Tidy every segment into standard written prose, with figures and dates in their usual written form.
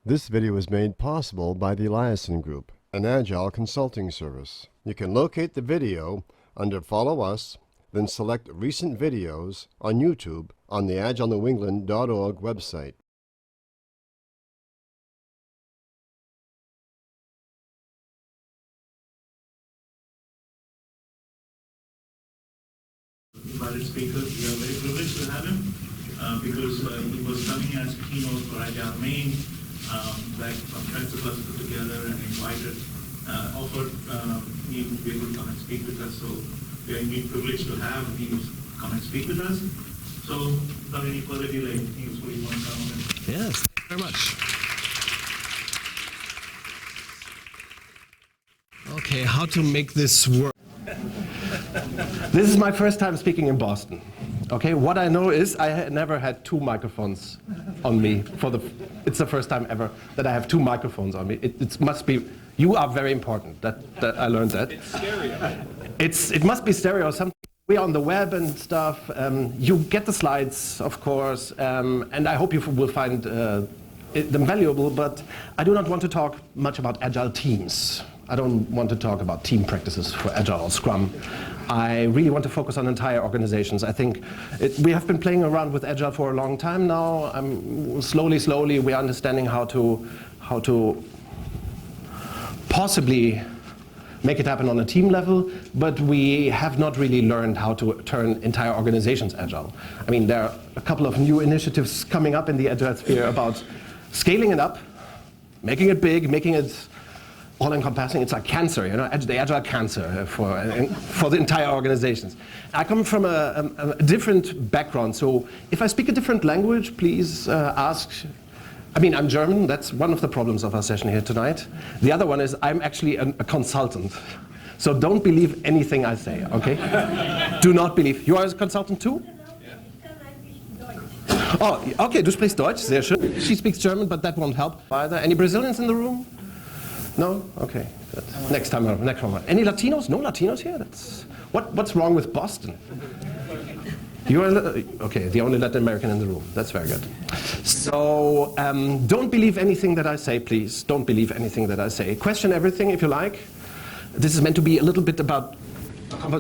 This video is made possible by the Eliason Group, an Agile consulting service. You can locate the video under Follow Us, then select Recent Videos on YouTube on the agilenewengland.org website. Invited speaker, we are very privileged to have him because he was coming as keynote for Agile Main that Complexitools put together and invited, offered he would be able to come and speak with us. So we are indeed privileged to have him come and speak with us. So without any further delay, Niels, would you want to come in? Yes, thank you very much. Okay, how to make this work? This is my first time speaking in Boston. Okay, what I know is I never had two microphones on me. It's the first time ever that I have two microphones on me. It must be, you are very important. That I learned that. It's stereo. It must be stereo or something. We are on the web and stuff. You get the slides, of course, and I hope you will find them valuable, but I do not want to talk much about Agile teams. I don't want to talk about team practices for Agile or Scrum. I really want to focus on entire organizations. I think we have been playing around with Agile for a long time now. Slowly, we are understanding how to possibly make it happen on a team level, but we have not really learned how to turn entire organizations Agile. I mean, there are a couple of new initiatives coming up in the Agile sphere about scaling it up, making it big, making it all-encompassing. It's like cancer, you know, the Agile cancer for the entire organizations. I come from a different background, so if I speak a different language, please ask. I mean, I'm German. That's one of the problems of our session here tonight. The other one is I'm actually a consultant. So don't believe anything I say, okay? Do not believe. You are a consultant too? Oh, okay, du sprichst Deutsch, sehr schön. She speaks German, but that won't help either. Any Brazilians in the room? No? Okay, good. Next time. Any Latinos? No Latinos here? What's wrong with Boston? You are, okay, the only Latin American in the room. That's very good. So, don't believe anything that I say, please. Don't believe anything that I say. Question everything if you like. This is meant to be a little bit about,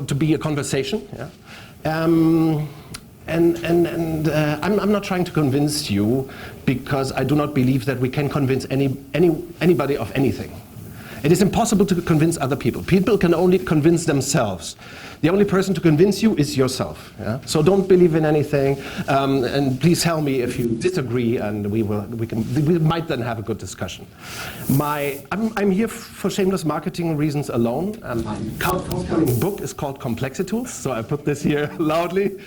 to be a conversation. Yeah? I'm not trying to convince you because I do not believe that we can convince anybody of anything. It is impossible to convince other people. People can only convince themselves. The only person to convince you is yourself. Yeah? So don't believe in anything, and please tell me if you disagree, and we might then have a good discussion. I'm here for shameless marketing reasons alone. My forthcoming book is called Complexitools, so I put this here loudly.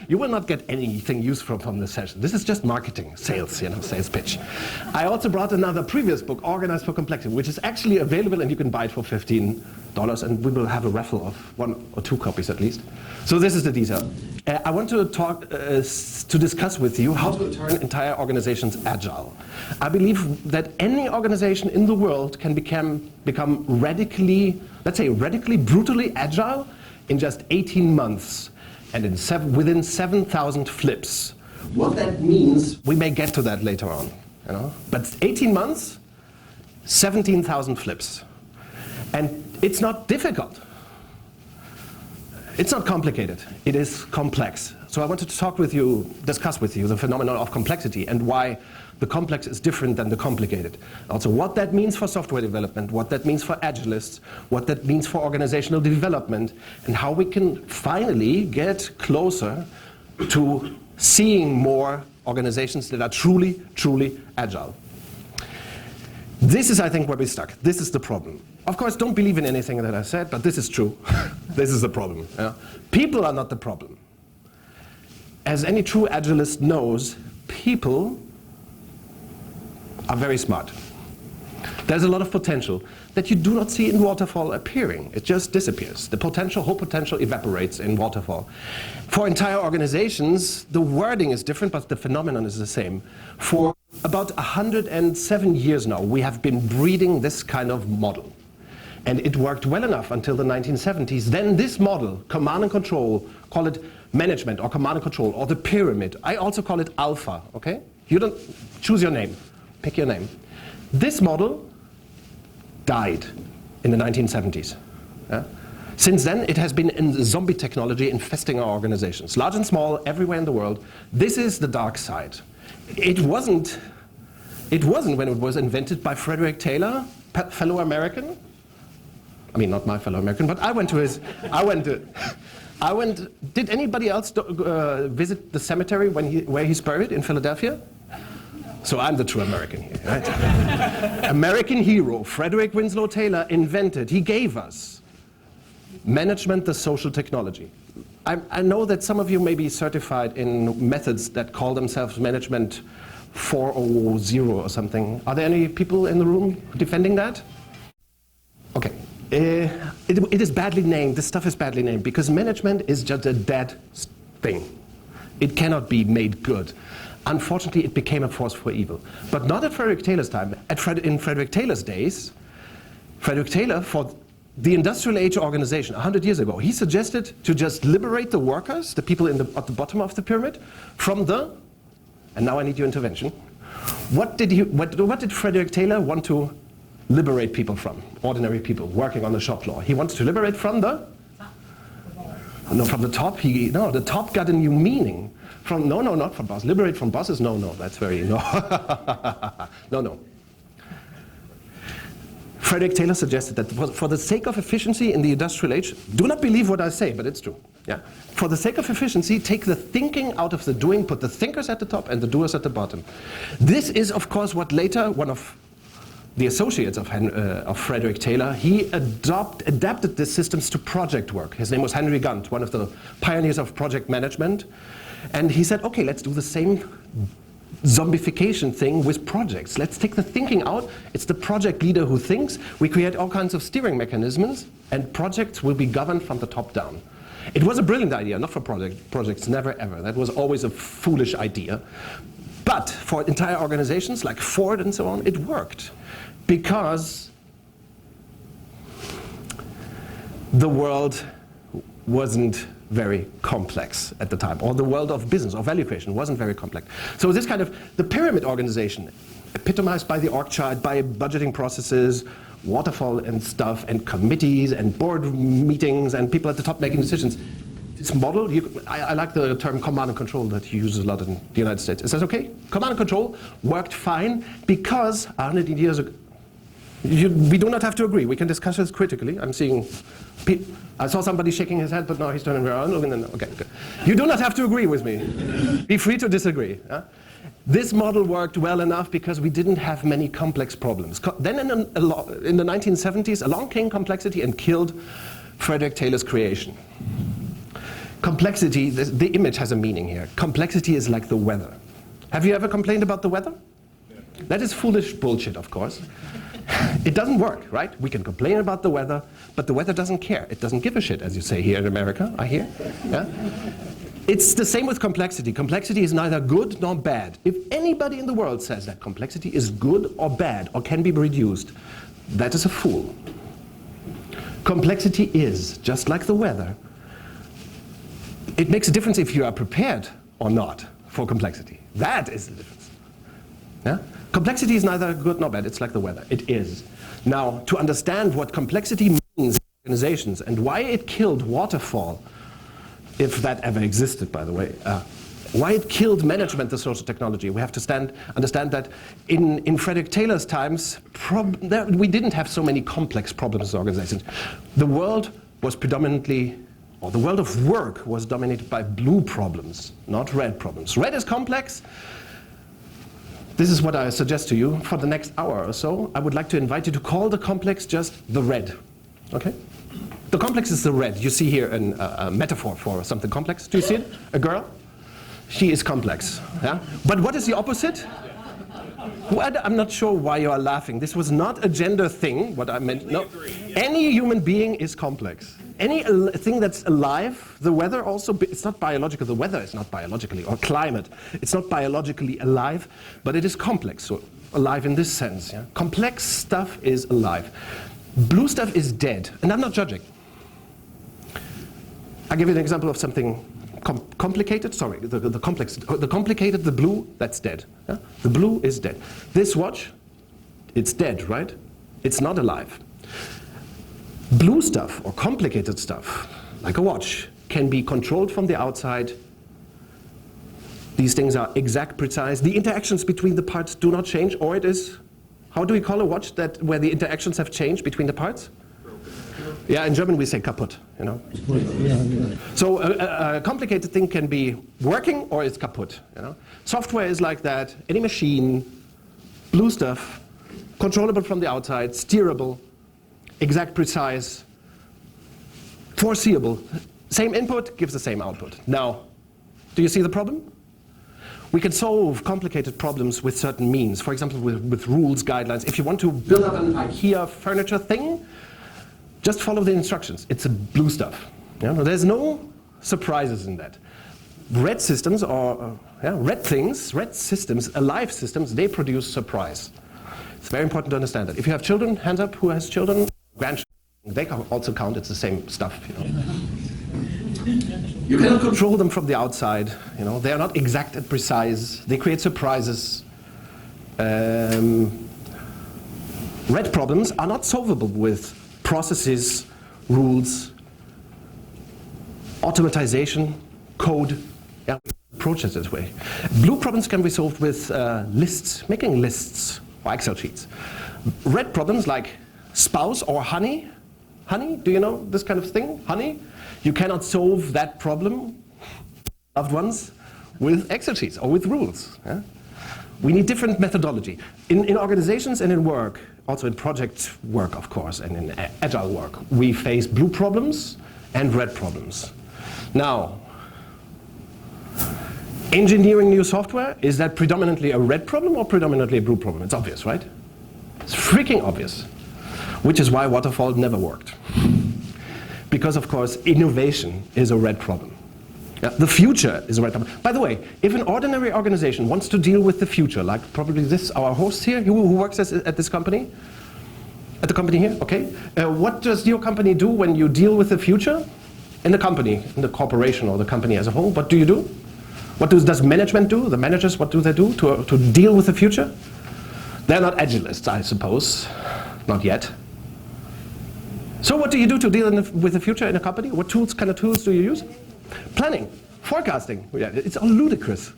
You will not get anything useful from this session. This is just marketing, sales, you know, sales pitch. I also brought another previous book, Organized for Complexity, which is actually available, and you can buy it for $15, and we will have a raffle of 1 or 2 copies at least. So this is the detail. I want to talk, to discuss with you how to turn entire organizations agile. I believe that any organization in the world can become radically, let's say radically, brutally agile in just 18 months and within 7,000 flips. What that means, we may get to that later on. You know? But 18 months, 17,000 flips. And it's not difficult. It's not complicated. It is complex. So I wanted to discuss with you the phenomenon of complexity and why the complex is different than the complicated. Also what that means for software development, what that means for agilists, what that means for organizational development, and how we can finally get closer to seeing more organizations that are truly, truly agile. This is, I think, where we're stuck. This is the problem. Of course, don't believe in anything that I said, but this is true. This is the problem. Yeah? People are not the problem. As any true agilist knows, people are very smart. There's a lot of potential that you do not see in waterfall appearing. It just disappears. The whole potential evaporates in waterfall. For entire organizations, the wording is different, but the phenomenon is the same. For about 107 years now, we have been breeding this kind of model. And it worked well enough until the 1970s. Then this model, command and control, call it management or command and control, or the pyramid. I also call it alpha, okay? You don't choose your name. pick your name. This model died in the 1970s. Yeah? Since then, it has been in zombie technology infesting our organizations, large and small, everywhere in the world. This is the dark side. It wasn't when it was invented by Frederick Taylor, fellow American. I mean, not my fellow American, but did anybody else visit the cemetery where he's buried in Philadelphia? So I'm the true American here, right? American hero, Frederick Winslow Taylor invented, he gave us management, the social technology. I know that some of you may be certified in methods that call themselves management 4.0 or something. Are there any people in the room defending that? Okay. It is badly named. This stuff is badly named because management is just a dead thing. It cannot be made good. Unfortunately, it became a force for evil. But not at Frederick Taylor's time. In Frederick Taylor's days, Frederick Taylor, for the industrial age organization 100 years ago, he suggested to just liberate the workers, the people at the bottom of the pyramid, from the, and now I need your intervention, what did Frederick Taylor want to liberate people from? Ordinary people working on the shop floor. He wanted to liberate from the? No, from the top. No, the top got a new meaning. No, not from boss. Liberate from bosses? No, that's very, no. No. Frederick Taylor suggested that for the sake of efficiency in the industrial age, do not believe what I say, but it's true. Yeah. For the sake of efficiency, take the thinking out of the doing, put the thinkers at the top and the doers at the bottom. This is, of course, what later one of the associates of Frederick Taylor, he adapted the systems to project work. His name was Henry Gunt, one of the pioneers of project management. And he said, okay, let's do the same zombification thing with projects. Let's take the thinking out. It's the project leader who thinks. We create all kinds of steering mechanisms, and projects will be governed from the top down. It was a brilliant idea, not for projects, never ever. That was always a foolish idea. But for entire organizations like Ford and so on, it worked. Because the world wasn't very complex at the time, or the world of business or value creation wasn't very complex. So this kind of, the pyramid organization, epitomized by the org chart, by budgeting processes, waterfall and stuff, and committees, and board meetings, and people at the top making decisions. This model, I like the term command and control that you use a lot in the United States. Is that okay? Command and control worked fine because 100 years ago, we do not have to agree. We can discuss this critically. I saw somebody shaking his head, but now he's turning around. Okay, good. You do not have to agree with me. Be free to disagree. This model worked well enough because we didn't have many complex problems. Then in the 1970s, along came complexity and killed Frederick Taylor's creation. Complexity, the image has a meaning here. Complexity is like the weather. Have you ever complained about the weather? That is foolish bullshit, of course. It doesn't work, right? We can complain about the weather, but the weather doesn't care. It doesn't give a shit, as you say here in America, I hear. Yeah? It's the same with complexity. Complexity is neither good nor bad. If anybody in the world says that complexity is good or bad or can be reduced, that is a fool. Complexity is, just like the weather, it makes a difference if you are prepared or not for complexity. That is the difference. Yeah? Complexity is neither good nor bad, it's like the weather. It is. Now, to understand what complexity means in organizations and why it killed waterfall, if that ever existed, by the way, why it killed management, the social technology, we have to understand that in Frederick Taylor's times, we didn't have so many complex problems in organizations. The world was predominantly, or the world of work was dominated by blue problems, not red problems. Red is complex. This is what I suggest to you. For the next hour or so, I would like to invite you to call the complex just the red. Okay? The complex is the red. You see here a metaphor for something complex. Do you see it? A girl? She is complex. Yeah? But what is the opposite? Well, I'm not sure why you are laughing. This was not a gender thing, what I meant. No. Any human being is complex. Any thing that's alive, the weather also, it's not biological. The weather is not biologically, or climate, it's not biologically alive, but it is complex, so alive in this sense. Yeah? Complex stuff is alive. Blue stuff is dead, and I'm not judging. I'll give you an example of something complicated, sorry, the complicated, the blue, that's dead. Yeah? The blue is dead. This watch, it's dead, right? It's not alive. Blue stuff or complicated stuff, like a watch, can be controlled from the outside. These things are exact, precise. The interactions between the parts do not change, or it is, how do we call a watch that where the interactions have changed between the parts? Yeah, in German we say kaputt, you know. So a complicated thing can be working or it's kaputt, you know. Software is like that. Any machine, blue stuff, controllable from the outside, steerable, exact, precise, foreseeable. Same input gives the same output. Now, do you see the problem? We can solve complicated problems with certain means. For example, with rules, guidelines. If you want to build up an IKEA furniture thing, just follow the instructions. It's a blue stuff. Yeah? There's no surprises in that. Red systems are red things, red systems, alive systems, they produce surprise. It's very important to understand that. If you have children, hands up, who has children? Grandchildren, they also count, it's the same stuff. You know. You cannot control them from the outside. You know, they are not exact and precise. They create surprises. Red problems are not solvable with processes, rules, automatization, code. Yeah, approach it this way. Blue problems can be solved with lists, making lists or Excel sheets. Red problems like spouse or honey. Honey, do you know this kind of thing? Honey? You cannot solve that problem, loved ones, with Excel sheets or with rules. Yeah? We need different methodology. In organizations and in work, also in project work, of course, and in agile work, we face blue problems and red problems. Now, engineering new software, is that predominantly a red problem or predominantly a blue problem? It's obvious, right? It's freaking obvious. Which is why waterfall never worked. Because, of course, innovation is a red problem. Yeah, the future is a red problem. By the way, if an ordinary organization wants to deal with the future, like probably this, our host here, who works at this company, at the company here, okay? What does your company do when you deal with the future? In the company, in the corporation or the company as a whole, what do you do? What does management do? The managers, what do they do to deal with the future? They're not agilists, I suppose. Not yet. So what do you do to deal with the future in a company? What kind of tools do you use? Planning, forecasting. Yeah, it's all ludicrous.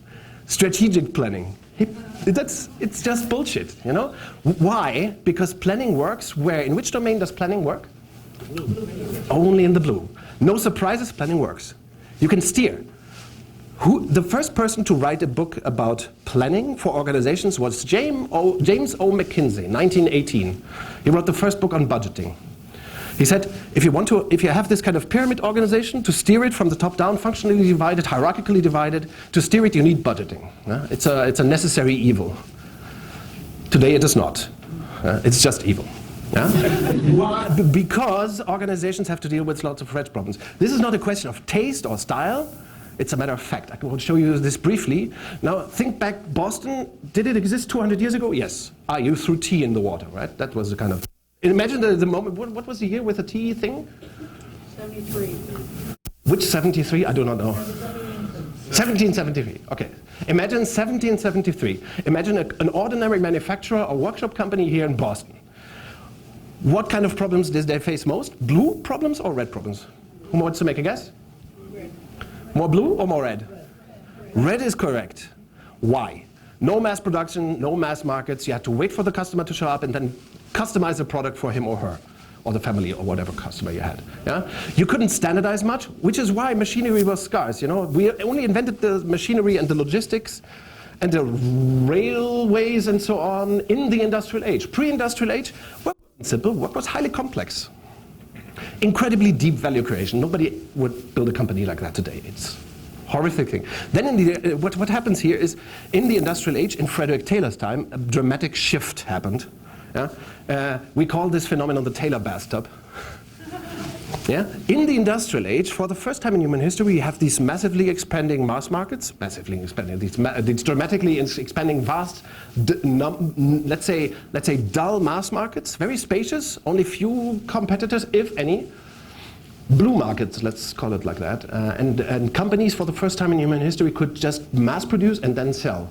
Strategic planning. It's just bullshit, you know? Why? Because planning works where? In which domain does planning work? Only in the blue. No surprises, planning works. You can steer. The first person to write a book about planning for organizations was James O. McKinsey, 1918. He wrote the first book on budgeting. He said, if you have this kind of pyramid organization, to steer it from the top down, functionally divided, hierarchically divided, to steer it you need budgeting. It's a necessary evil. Today it is not. It's just evil. Yeah? Because organizations have to deal with lots of red problems. This is not a question of taste or style. It's a matter of fact. I will show you this briefly. Now, think back, Boston, did it exist 200 years ago? Yes. You threw tea in the water, right? That was the kind of... Imagine the moment, what was the year with the tea thing? 73. Which 73? I do not know. 1773, okay. Imagine 1773. Imagine an ordinary manufacturer or workshop company here in Boston. What kind of problems did they face most? Blue problems or red problems? Who wants to make a guess? Red. More blue or more red? Red is correct. Why? No mass production, no mass markets. You had to wait for the customer to show up and then customize the product for him or her, or the family, or whatever customer you had. Yeah? You couldn't standardize much, which is why machinery was scarce. You know, we only invented the machinery and the logistics and the railways and so on in the industrial age. Pre-industrial age, work wasn't simple, work was highly complex. Incredibly deep value creation. Nobody would build a company like that today. It's a horrific thing. Then what happens here is, in the industrial age, in Frederick Taylor's time, a dramatic shift happened. Yeah? We call this phenomenon the Taylor Bathtub. Yeah? In the industrial age, for the first time in human history, we have these massively expanding mass markets, these dramatically expanding vast, let's say dull mass markets, very spacious, only few competitors, if any. blue markets, let's call it like that, and companies for the first time in human history could just mass produce and then sell.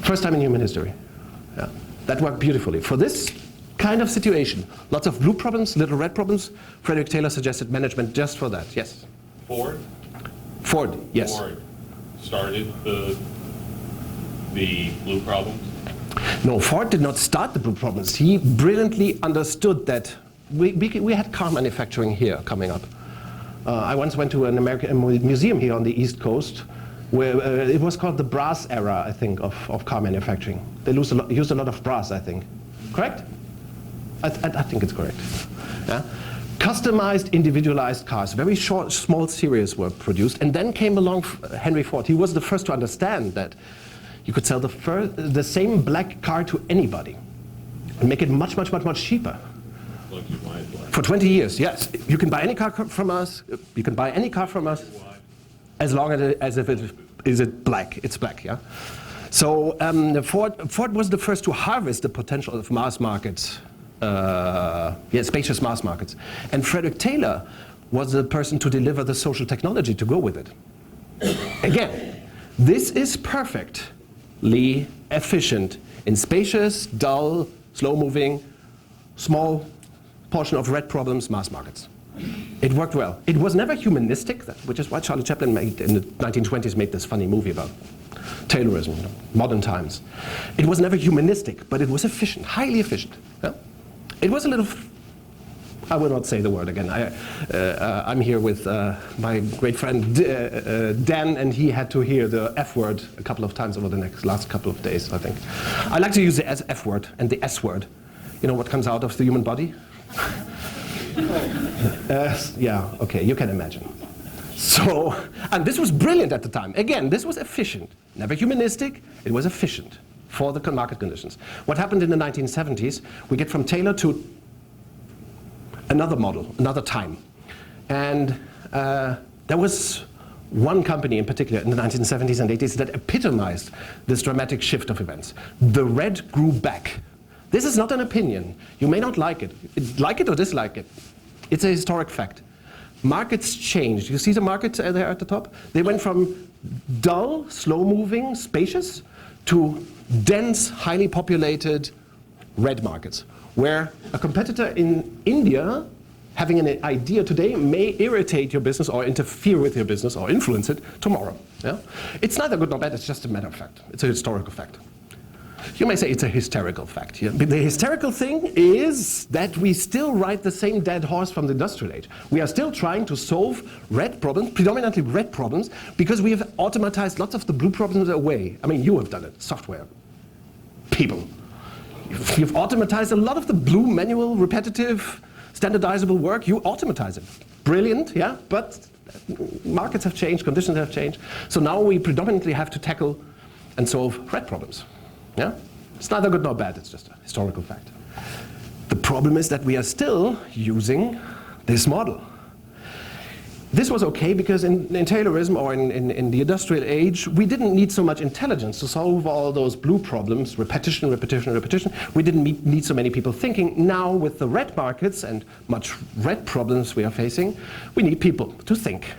First time in human history. Yeah. That worked beautifully. For this kind of situation, lots of blue problems, little red problems, Frederick Taylor suggested management just for that. Yes? Ford? Ford, yes. Ford started the blue problems? No, Ford did not start the blue problems. He brilliantly understood that we had car manufacturing here coming up. I once went to an American museum here on the East Coast where it was called the brass era, I think, of car manufacturing. They used a lot of brass, I think. Correct? I think it's correct. Yeah? Customized, individualized cars, very short, small series were produced, and then came along Henry Ford. He was the first to understand that you could sell the same black car to anybody and make it much, much, much, much cheaper. Like you buy black. For 20 years, yes. You can buy any car from us. You can buy any car from us as long as if it is black. It's black, yeah. So Ford was the first to harvest the potential of mass markets, spacious mass markets. And Frederick Taylor was the person to deliver the social technology to go with it. Again, this is perfectly efficient in spacious, dull, slow-moving, small portion of red problems, mass markets. It worked well. It was never humanistic, which is why Charlie Chaplin in the 1920s made this funny movie about Taylorism, modern times. It was never humanistic, but it was efficient, highly efficient. Yeah? It was a little, I will not say the word again. I'm here with my great friend Dan, and he had to hear the F word a couple of times over the last couple of days, I think. I like to use the F word and the S word. You know what comes out of the human body? Yeah, okay, you can imagine. So, and this was brilliant at the time. Again, this was efficient. Never humanistic, it was efficient for the market conditions. What happened in the 1970s, we get from Taylor to another model, another time. And there was one company in particular in the 1970s and 80s that epitomized this dramatic shift of events. The red grew back. This is not an opinion. You may not like it. Like it or dislike it. It's a historic fact. Markets changed. You see the markets there at the top? They went from dull, slow-moving, spacious, to dense, highly populated red markets, where a competitor in India having an idea today may irritate your business or interfere with your business or influence it tomorrow. Yeah? It's neither good nor bad, it's just a matter of fact. It's a historical fact. You may say it's a hysterical fact. Yeah? But the hysterical thing is that we still ride the same dead horse from the industrial age. We are still trying to solve red problems, predominantly red problems, because we have automatized lots of the blue problems away. I mean, you have done it, software people. You've automatized a lot of the blue, manual, repetitive, standardizable work. You automatize it. Brilliant, yeah, but markets have changed, conditions have changed. So now we predominantly have to tackle and solve red problems. Yeah? It's neither good nor bad, it's just a historical fact. The problem is that we are still using this model. This was okay because in Taylorism or in the industrial age, we didn't need so much intelligence to solve all those blue problems, repetition, repetition, repetition. We didn't need so many people thinking. Now with the red markets and much red problems we are facing, we need people to think.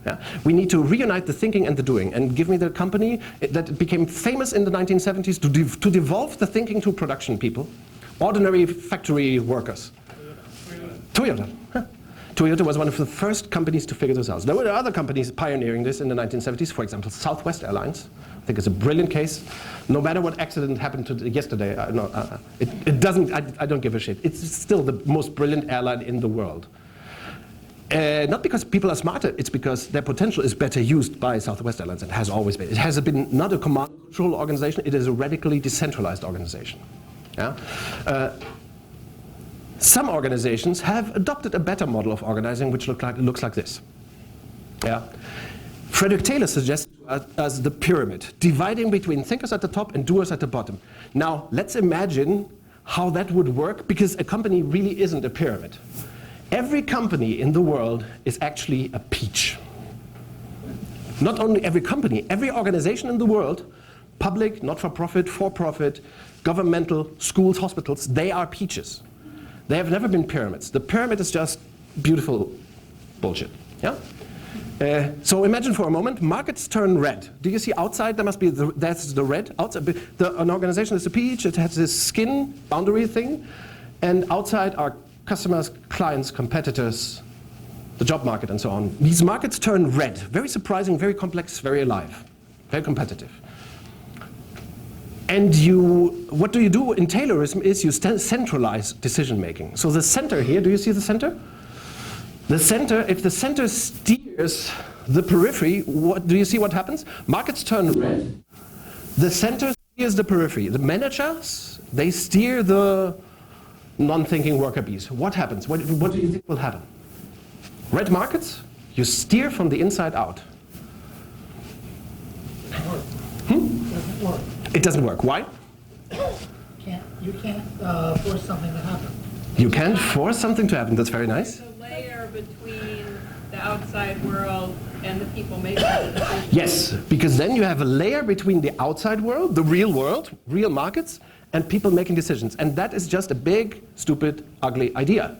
Yeah? We need to reunite the thinking and the doing. And give me the company that became famous in the 1970s to devolve the thinking to production people, ordinary factory workers. Toyota. Huh? Toyota was one of the first companies to figure this out. There were other companies pioneering this in the 1970s, for example, Southwest Airlines. I think it's a brilliant case. No matter what accident happened to yesterday, it doesn't, I don't give a shit. It's still the most brilliant airline in the world. Not because people are smarter, it's because their potential is better used by Southwest Airlines and has always been. It has been not a command and control organization, it is a radically decentralized organization. Yeah? Some organizations have adopted a better model of organizing which looks like this. Yeah? Frederick Taylor suggests as the pyramid, dividing between thinkers at the top and doers at the bottom. Now, let's imagine how that would work, because a company really isn't a pyramid. Every company in the world is actually a peach. Not only every company, every organization in the world, public, not-for-profit, for-profit, governmental, schools, hospitals, they are peaches. They have never been pyramids. The pyramid is just beautiful bullshit. Yeah. So imagine for a moment, markets turn red. Do you see outside? There must be that's the red outside. An organization is a peach. It has this skin boundary thing, and outside are customers, clients, competitors, the job market, and so on. These markets turn red. Very surprising, very complex, very alive, very competitive. And what do you do in Taylorism is you centralize decision making. So the center here, do you see the center? The center, if the center steers the periphery, what do you see what happens? Markets turn red. The center steers the periphery. The managers, they steer the non-thinking worker bees. What happens? What do you think will happen? Red markets, you steer from the inside out. Doesn't work. It doesn't work. Why? You can't force something to happen. You can't force something to happen. That's very nice. The layer between the outside world and the people making the decisions. Yes, because then you have a layer between the outside world, the real world, real markets, and people making decisions. And that is just a big, stupid, ugly idea.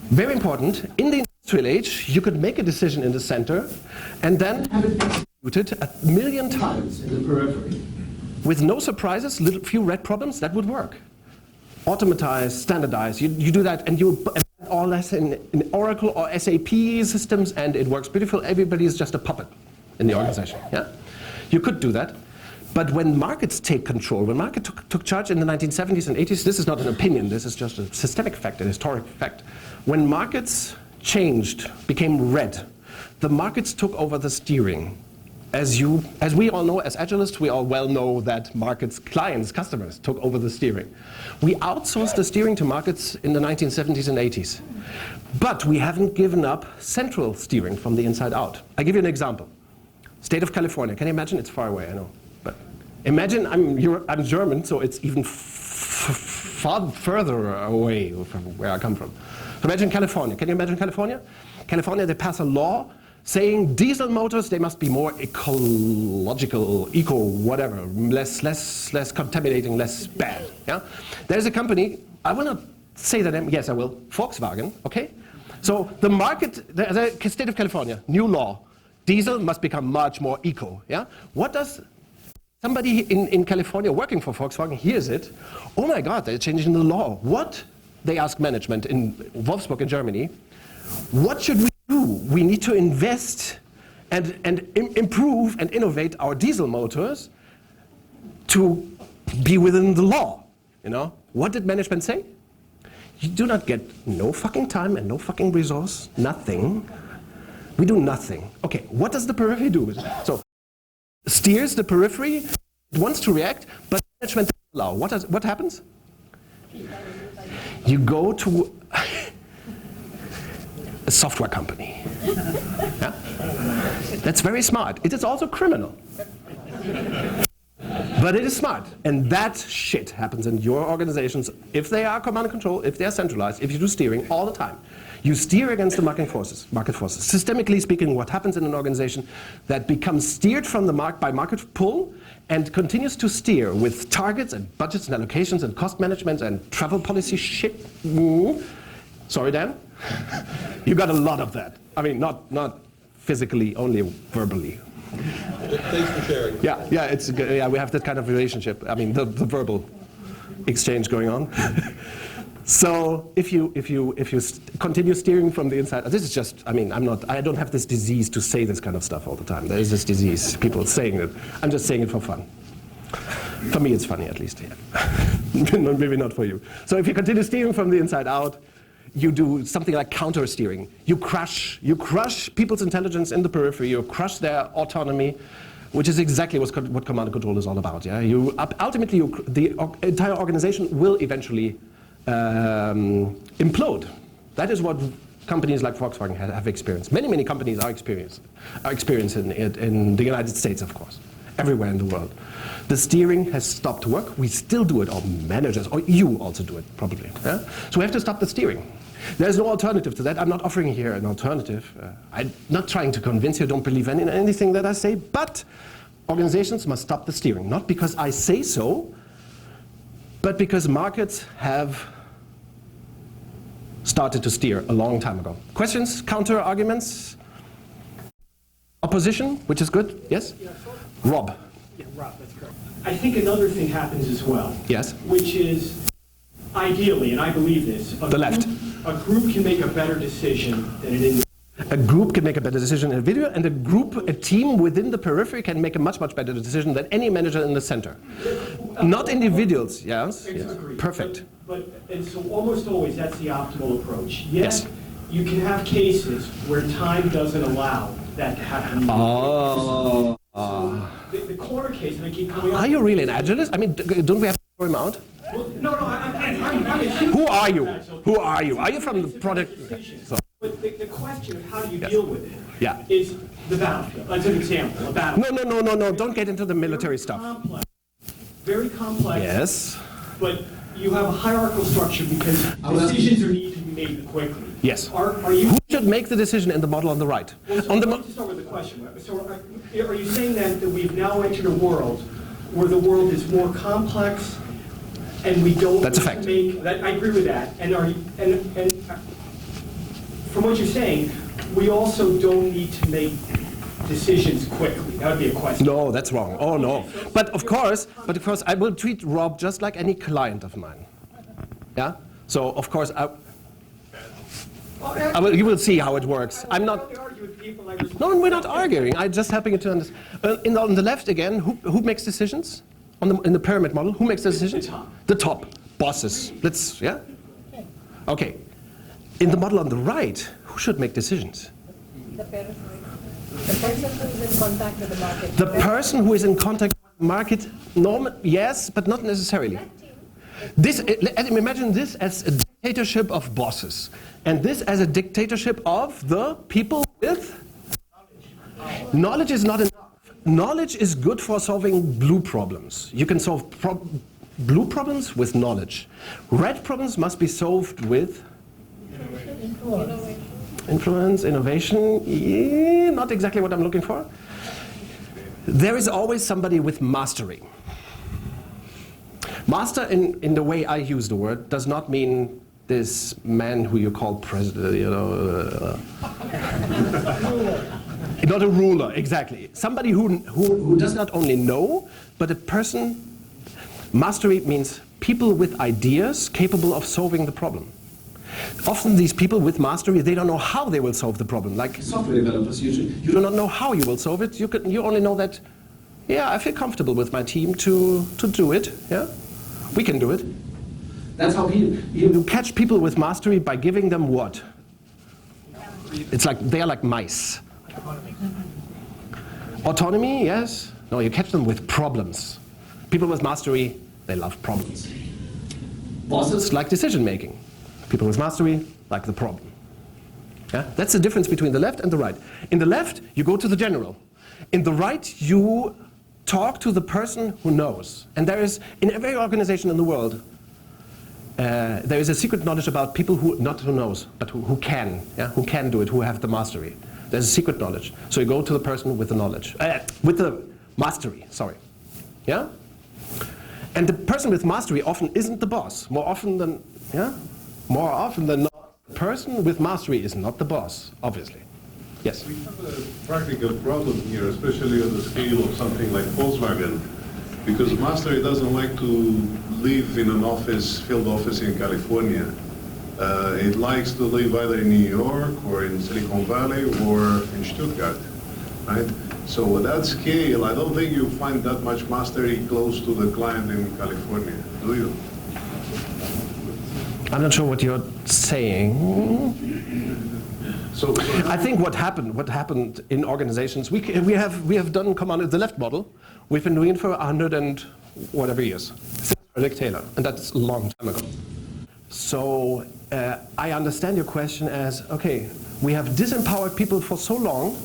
Very important, in the industrial age, you could make a decision in the center and then have it executed 1,000,000 times in the periphery. With no surprises, few red problems, that would work. Automatize, standardize, you do that and you all less in Oracle or SAP systems and it works beautiful. Everybody is just a puppet in the organization. Yeah? You could do that. But when markets take control, when market took charge in the 1970s and 80s, this is not an opinion, this is just a systemic fact, a historic fact. When markets changed, became red, the markets took over the steering. As we all know, as Agilists, we all well know that markets, clients, customers took over the steering. We outsourced the steering to markets in the 1970s and 80s. But we haven't given up central steering from the inside out. I give you an example. State of California. Can you imagine? It's far away, I know. But imagine, I'm German, so it's even far further away from where I come from. So imagine California. Can you imagine California? California, they pass a law saying diesel motors, they must be more ecological, whatever, less contaminating, less bad. Yeah? There's a company, I will not say the name, yes I will, Volkswagen, okay? So the market, the state of California, new law, diesel must become much more eco. Yeah? What does somebody in California working for Volkswagen hears it? Oh my God, they're changing the law. What? They ask management in Wolfsburg in Germany, what should we do? We need to invest and improve and innovate our diesel motors to be within the law. You know? What did management say? You do not get no fucking time and no fucking resource, nothing. We do nothing. Okay, what does the periphery do? So, steers the periphery, it wants to react, but management doesn't allow. What happens? You go to a software company. Yeah? That's very smart. It is also criminal. But it is smart. And that shit happens in your organizations if they are command and control, if they are centralized, if you do steering all the time. You steer against the market forces. Systemically speaking, what happens in an organization that becomes steered from the by market pull and continues to steer with targets and budgets and allocations and cost management and travel policy shit. Sorry, Dan? You got a lot of that. I mean, not physically, only verbally. Thanks for sharing. Yeah, it's good. Yeah, we have that kind of relationship. I mean, the verbal exchange going on. So if you continue steering from the inside, this is just, I mean, I don't have this disease to say this kind of stuff all the time. There is this disease, people saying it. I'm just saying it for fun. For me, it's funny at least. Yeah. Maybe not for you. So if you continue steering from the inside out, you do something like counter steering. You crush people's intelligence in the periphery. You crush their autonomy, which is exactly what command and control is all about. Yeah, ultimately the entire organization will eventually implode. That is what companies like Volkswagen have experienced. Many companies are experiencing it in the United States, of course, everywhere in the world. The steering has stopped work. We still do it, or managers, or you also do it, probably. Yeah? So we have to stop the steering. There's no alternative to that. I'm not offering here an alternative. I'm not trying to convince you, don't believe in anything that I say, but organizations must stop the steering. Not because I say so, but because markets have started to steer a long time ago. Questions, counter arguments? Opposition, which is good? Yes? Rob. Yeah, Rob, that's correct. I think another thing happens as well. Yes. Which is, ideally, and I believe this, a group can make a better decision than an individual. A group can make a better decision in a video, and a team within the periphery can make a much, much better decision than any manager in the center. Not individuals, yes? Yes. Perfect. And so almost always that's the optimal approach. Yes. You can have cases where time doesn't allow that to happen. Oh. The corner case, and I keep coming up. Are you really an agilist? I mean, don't we have to throw him out? Well, no, I'm a huge Who are you? Who are you? Are you from the product? So, But the question of how do you deal with it yeah. is the battlefield. As an example, a battlefield. No. Don't get into the military stuff. Complex, very complex. Yes. But you have a hierarchical structure because decisions need to be made quickly. Yes. Are you? Who should make the decision in the model on the right? Well, so let's start with the question. So are you saying that we've now entered a world where the world is more complex and we don't That's a fact. I agree with that. And from what you're saying, we also don't need to make decisions quickly. That would be a question. No, that's wrong. Oh no. But of course, I will treat Rob just like any client of mine. Yeah. So of course you will see how it works. I'm not. No, we're not arguing. I'm just helping you to understand. On the left again, who makes decisions? In the pyramid model, who makes the decisions? The top bosses. Okay. In the model on the right, who should make decisions? The person who is in contact with the market. The person who is in contact with the market, yes, but not necessarily. Imagine this as a dictatorship of bosses, and this as a dictatorship of the people with knowledge is not enough. Knowledge is good for solving blue problems. You can solve blue problems with knowledge. Red problems must be solved with influence, innovation. Yeah, not exactly what I'm looking for. There is always somebody with mastery. Master, in the way I use the word, does not mean this man who you call president, not a ruler, exactly. Somebody who does not only know, but a person. Mastery means people with ideas capable of solving the problem. Often these people with mastery, they don't know how they will solve the problem. Like software developers, you do not know how you will solve it. You only know that, yeah, I feel comfortable with my team to do it. Yeah, we can do it. That's how you catch people with mastery by giving them what? It's like they are like mice. Autonomy, yes. No, you catch them with problems. People with mastery, they love problems. Bosses like decision making. People with mastery like the problem. Yeah? That's the difference between the left and the right. In the left, you go to the general. In the right, you talk to the person who knows. And there is, in every organization in the world, there is a secret knowledge about people who, not who knows, but who can do it, who have the mastery. There's a secret knowledge. So you go to the person with the knowledge, with the mastery, sorry. Yeah? And the person with mastery often isn't the boss. More often than not, the person with mastery is not the boss, obviously. Yes? We have a practical problem here, especially on the scale of something like Volkswagen, because mastery doesn't like to live in an office, field office in California. It likes to live either in New York or in Silicon Valley or in Stuttgart, right? So at that scale, I don't think you find that much mastery close to the client in California, do you? I'm not sure what you're saying. So I think what happened in organizations, we have done command the left model. We've been doing it for 100 and whatever years since Frederick Taylor, and that's a long time ago. So I understand your question as, okay, we have disempowered people for so long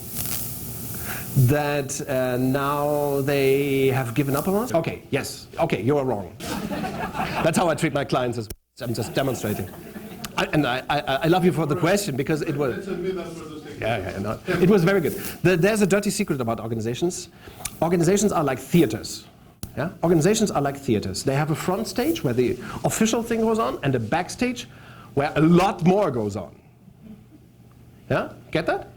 that now they have given up on us? Okay, yes. Okay, you are wrong. That's how I treat my clients as well. I'm just demonstrating. I love you for the question because it was... it was very good. There's a dirty secret about organizations. Organizations are like theaters. Yeah? Organizations are like theaters. They have a front stage where the official thing goes on and a backstage where a lot more goes on. Yeah? Get that?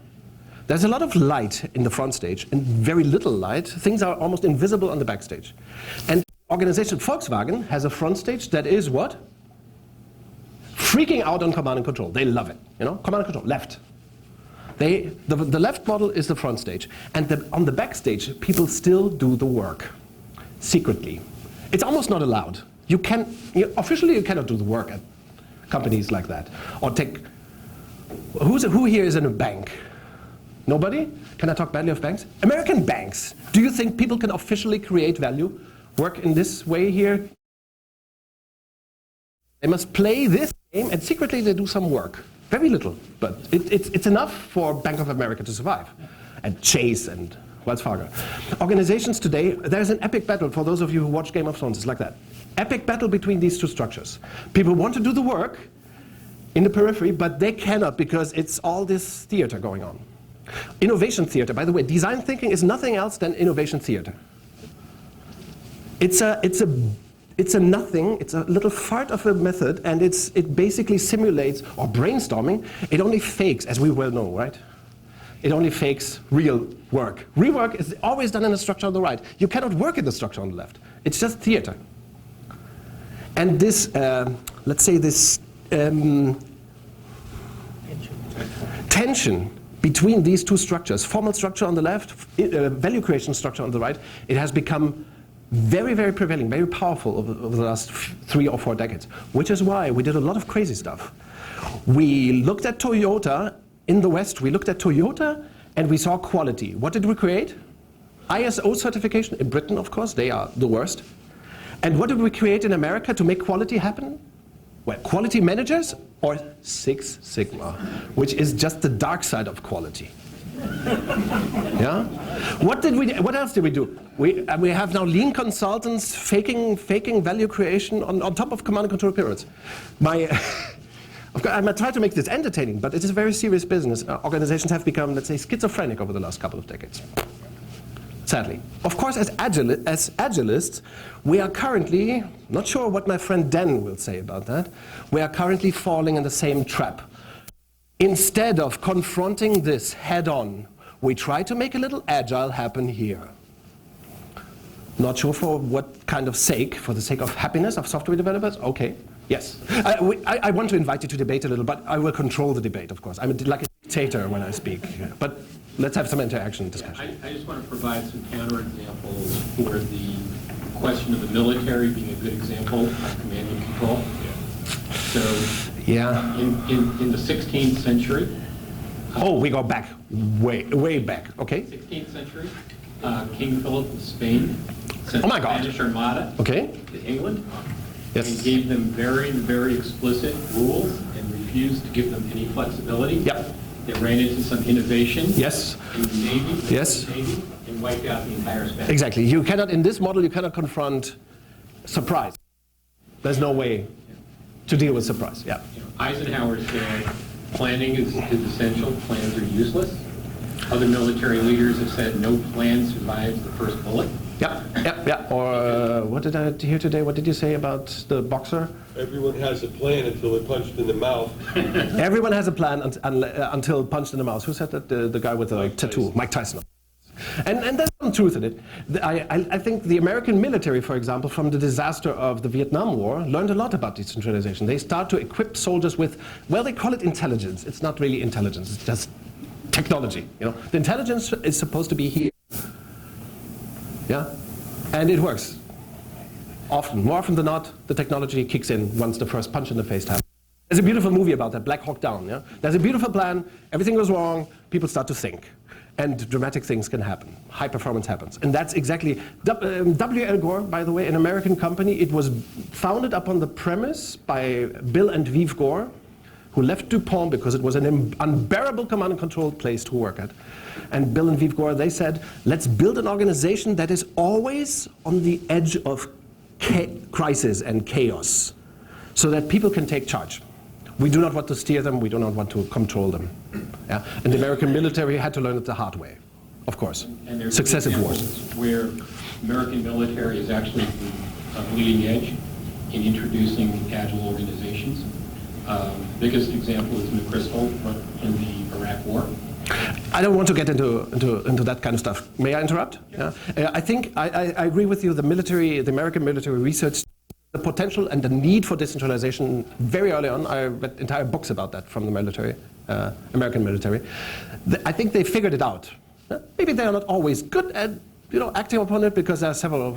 There's a lot of light in the front stage and very little light. Things are almost invisible on the backstage. And organization Volkswagen has a front stage that is what? Freaking out on command and control. They love it. You know, command and control, left. The left model is the front stage. And on the backstage, people still do the work secretly. It's almost not allowed. Officially, you cannot do the work at companies like that. Or take, who here is in a bank? Nobody? Can I talk badly of banks? American banks. Do you think people can officially create value, work in this way here? They must play this game and secretly they do some work. Very little, but it's enough for Bank of America to survive. And Chase and Wells Fargo. Organizations today, there's an epic battle for those of you who watch Game of Thrones, it's like that. Epic battle between these two structures. People want to do the work in the periphery, but they cannot because it's all this theater going on. Innovation theater, by the way, design thinking is nothing else than innovation theater. It's a nothing, it's a little fart of a method, and it basically simulates, or brainstorming, it only fakes, as we well know, right? It only fakes real work. Real work is always done in the structure on the right. You cannot work in the structure on the left. It's just theater. And this, let's say this tension between these two structures, formal structure on the left, value creation structure on the right, it has become very, very prevailing, very powerful over the last 3 or 4 decades, which is why we did a lot of crazy stuff. We looked at Toyota in the West, we looked at Toyota and we saw quality. What did we create? ISO certification in Britain, of course, they are the worst. And what did we create in America to make quality happen? Well, quality managers or Six Sigma, which is just the dark side of quality. Yeah? What else did we do? We have now lean consultants faking value creation on top of command and control pyramids. I'm going to try to make this entertaining, but it is a very serious business. Organizations have become, let's say, schizophrenic over the last couple of decades. Sadly. Of course, as agilists, we are currently, not sure what my friend Dan will say about that, we are currently falling in the same trap. Instead of confronting this head-on, we try to make a little agile happen here. Not sure for what kind of sake, for the sake of happiness of software developers? Okay, yes. I want to invite you to debate a little, but I will control the debate, of course. I'm like a dictator when I speak. But let's have some interaction and discussion. I just want to provide some counterexamples for the question of the military being a good example of command and control. So, yeah. In the 16th century. Oh, we go back, way back, okay. 16th century, King Philip of Spain sent the Spanish Armada to England. Yes. And gave them very, very explicit rules and refused to give them any flexibility. Yep. They ran into some innovation in the Navy, yes. And wiped out the entire Spanish. Exactly. You cannot, in this model, you cannot confront surprise. There's no way to deal with surprise. Yeah. Eisenhower said, planning is essential, plans are useless. Other military leaders have said, no plan survives the first bullet. Yeah. Or what did I hear today? What did you say about the boxer? Everyone has a plan until they're punched in the mouth. Everyone has a plan until punched in the mouth. Who said that? The guy with the tattoo, Mike Tyson. And there's some truth in it. I think the American military, for example, from the disaster of the Vietnam War, learned a lot about decentralization. They start to equip soldiers with, well, they call it intelligence. It's not really intelligence. It's just technology. You know, the intelligence is supposed to be here. Yeah, and it works. Often, more often than not, the technology kicks in once the first punch in the face happens. There's a beautiful movie about that, Black Hawk Down. Yeah, there's a beautiful plan. Everything goes wrong. People start to think, and dramatic things can happen. High performance happens, and that's exactly. W.L. Gore, by the way, an American company. It was founded upon the premise by Bill and Viv Gore, who left DuPont because it was an unbearable command and control place to work at. And Bill and Viv Gore, they said, let's build an organization that is always on the edge of crisis and chaos, so that people can take charge. We do not want to steer them, we do not want to control them. Yeah? And the American military had to learn it the hard way, of course. And there's successive wars. Where American military is actually the bleeding edge in introducing agile organizations. Biggest example is McChrystal in the Iraq War. I don't want to get into that kind of stuff. May I interrupt? Yeah. I think I agree with you. The American military research the potential and the need for decentralization very early on. I read entire books about that from the military, American military. I think they figured it out. Maybe they are not always good at acting upon it because there are several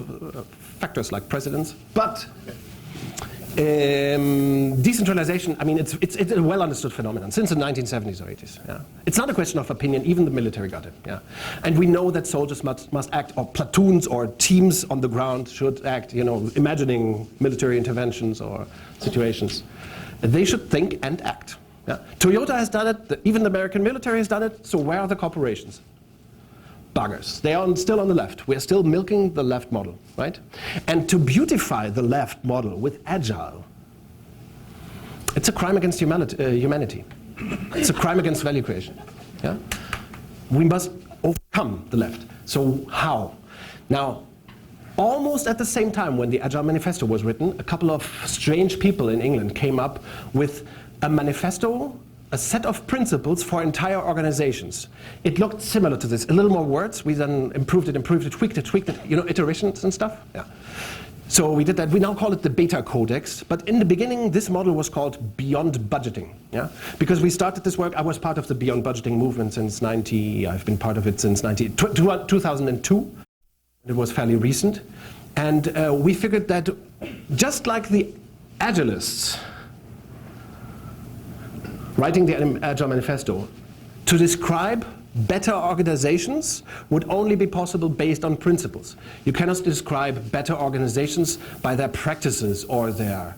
factors like precedents, but. Decentralization, I mean, it's a well understood phenomenon since the 1970s or 80s. Yeah. It's not a question of opinion, even the military got it. Yeah. And we know that soldiers must act, or platoons or teams on the ground should act, imagining military interventions or situations. They should think and act. Yeah. Toyota has done it, even the American military has done it, so where are the corporations? Buggers. They are still on the left. We're still milking the left model, right? And to beautify the left model with Agile, it's a crime against humanity. It's a crime against value creation. Yeah? We must overcome the left. So how? Now, almost at the same time when the Agile Manifesto was written, a couple of strange people in England came up with a manifesto, a set of principles for entire organizations. It looked similar to this, a little more words. We then improved it, tweaked it, iterations and stuff. Yeah. So we did that. We now call it the Beta Codex, but in the beginning, this model was called Beyond Budgeting. Yeah? Because we started this work, I was part of the Beyond Budgeting movement since I've been part of it since 2002. It was fairly recent. And we figured that just like the Agilists, writing the Agile Manifesto, to describe better organizations would only be possible based on principles. You cannot describe better organizations by their practices or their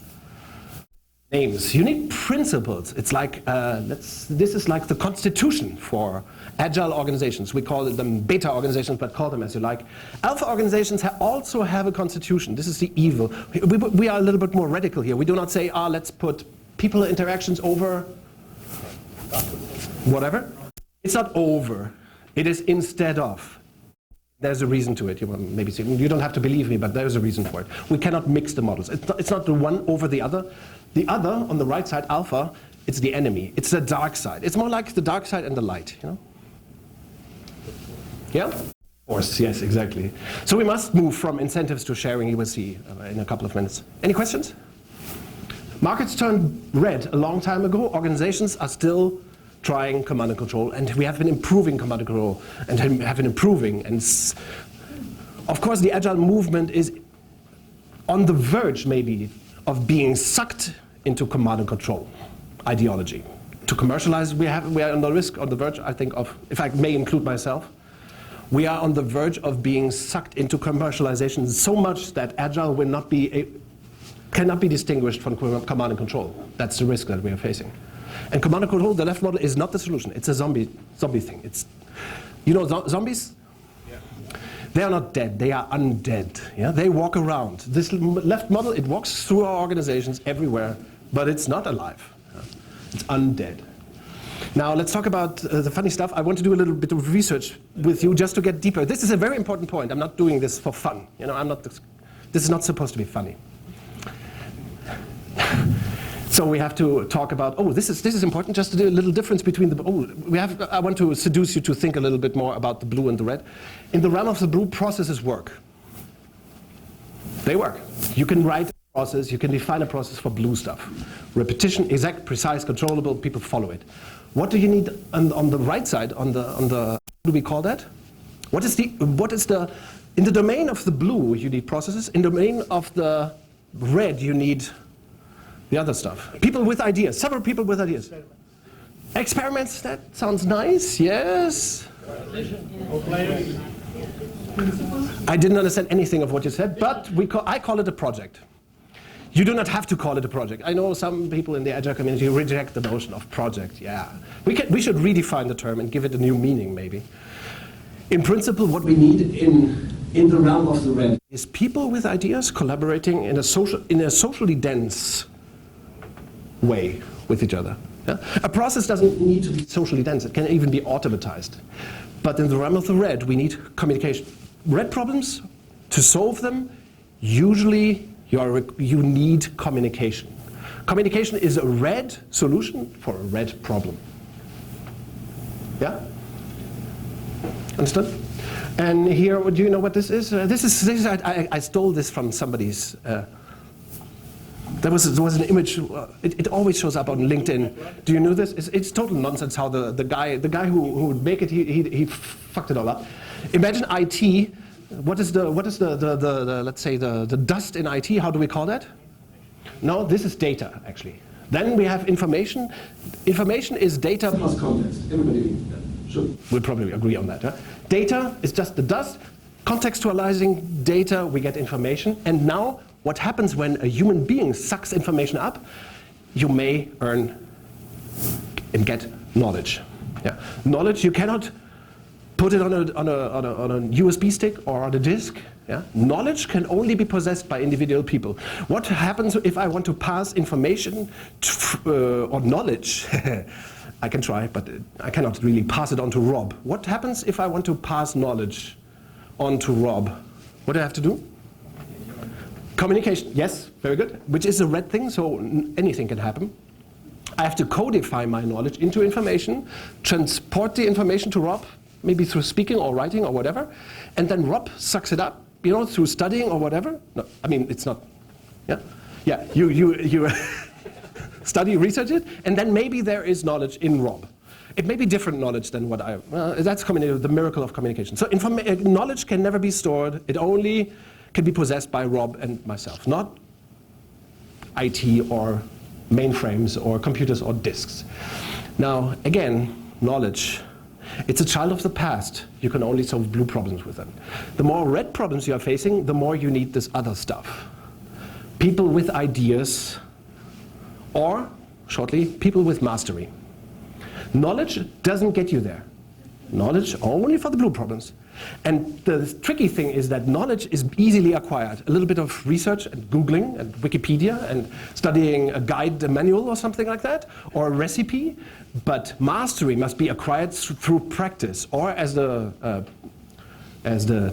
names. You need principles. It's like, this is like the constitution for Agile organizations. We call them beta organizations, but call them as you like. Alpha organizations also have a constitution. This is the evil. We are a little bit more radical here. We do not say, let's put people interactions over whatever. It's not over. It is instead of. There's a reason to it. You maybe say, you don't have to believe me, but there's a reason for it. We cannot mix the models. It's not the one over the other. The other, on the right side, alpha, it's the enemy. It's the dark side. It's more like the dark side and the light, Yeah? Of course, yes, exactly. So we must move from incentives to sharing. You will see in a couple of minutes. Any questions? Markets turned red a long time ago. Organizations are still trying command and control, and we have been improving command and control, and have been improving. And of course, the Agile movement is on the verge, maybe, of being sucked into command and control ideology. To commercialize, we are on the verge, I think, of, if I may include myself, we are on the verge of being sucked into commercialization so much that Agile will not be cannot be distinguished from command and control. That's the risk that we are facing. And command and control, the left model, is not the solution. It's a zombie thing. It's, zombies? Yeah. They are not dead. They are undead. Yeah? They walk around. This left model, it walks through our organizations everywhere, but it's not alive. Yeah? It's undead. Now let's talk about the funny stuff. I want to do a little bit of research with you just to get deeper. This is a very important point. I'm not doing this for fun. This is not supposed to be funny. So we have to talk about, this is important, just to do a little difference between I want to seduce you to think a little bit more about the blue and the red. In the realm of the blue, processes work. They work. You can write a process, you can define a process for blue stuff. Repetition, exact, precise, controllable, people follow it. What do you need on the right side, on the, what do we call that? In the domain of the blue, you need processes. In the domain of the red, you need the other stuff. People with ideas, several people with ideas. Experiments, that sounds nice, yes. I didn't understand anything of what you said, but I call it a project. You do not have to call it a project. I know some people in the Agile community reject the notion of project, yeah. We should redefine the term and give it a new meaning, maybe. In principle, what we need in the realm of the red is people with ideas collaborating in a socially dense way with each other. Yeah? A process doesn't need to be socially dense. It can even be automatized. But in the realm of the red, we need communication. Red problems, to solve them, usually you need communication. Communication is a red solution for a red problem. Yeah? Understood? And here, do you know what this is? I stole this from somebody's. There was an image. It always shows up on LinkedIn. Do you know this? It's total nonsense. How the guy who would make it, he fucked it all up. Imagine IT. What is the let's say the dust in IT? How do we call that? No, this is data actually. Then we have information. Information is data plus context. Everybody will probably agree on that. Huh? Data is just the dust. Contextualizing data, we get information. And now, what happens when a human being sucks information up? You may earn and get knowledge. Yeah. Knowledge, you cannot put it on a USB stick or on a disk. Yeah? Knowledge can only be possessed by individual people. What happens if I want to pass information or knowledge? I can try, but I cannot really pass it on to Rob. What happens if I want to pass knowledge on to Rob? What do I have to do? Communication, yes, very good. Which is a red thing, so anything can happen. I have to codify my knowledge into information, transport the information to Rob, maybe through speaking or writing or whatever, and then Rob sucks it up, you know, through studying or whatever. No, I mean, it's not, yeah? Yeah, you study, research it, and then maybe there is knowledge in Rob. It may be different knowledge than what that's the miracle of communication. So knowledge can never be stored. It only can be possessed by Rob and myself, not IT or mainframes or computers or disks. Now, again, knowledge. It's a child of the past. You can only solve blue problems with it. The more red problems you are facing, the more you need this other stuff. People with ideas, or, shortly, people with mastery. Knowledge doesn't get you there. Knowledge only for the blue problems. And the tricky thing is that knowledge is easily acquired. A little bit of research and Googling and Wikipedia and studying a guide, a manual or something like that, or a recipe. But mastery must be acquired through practice. Or as the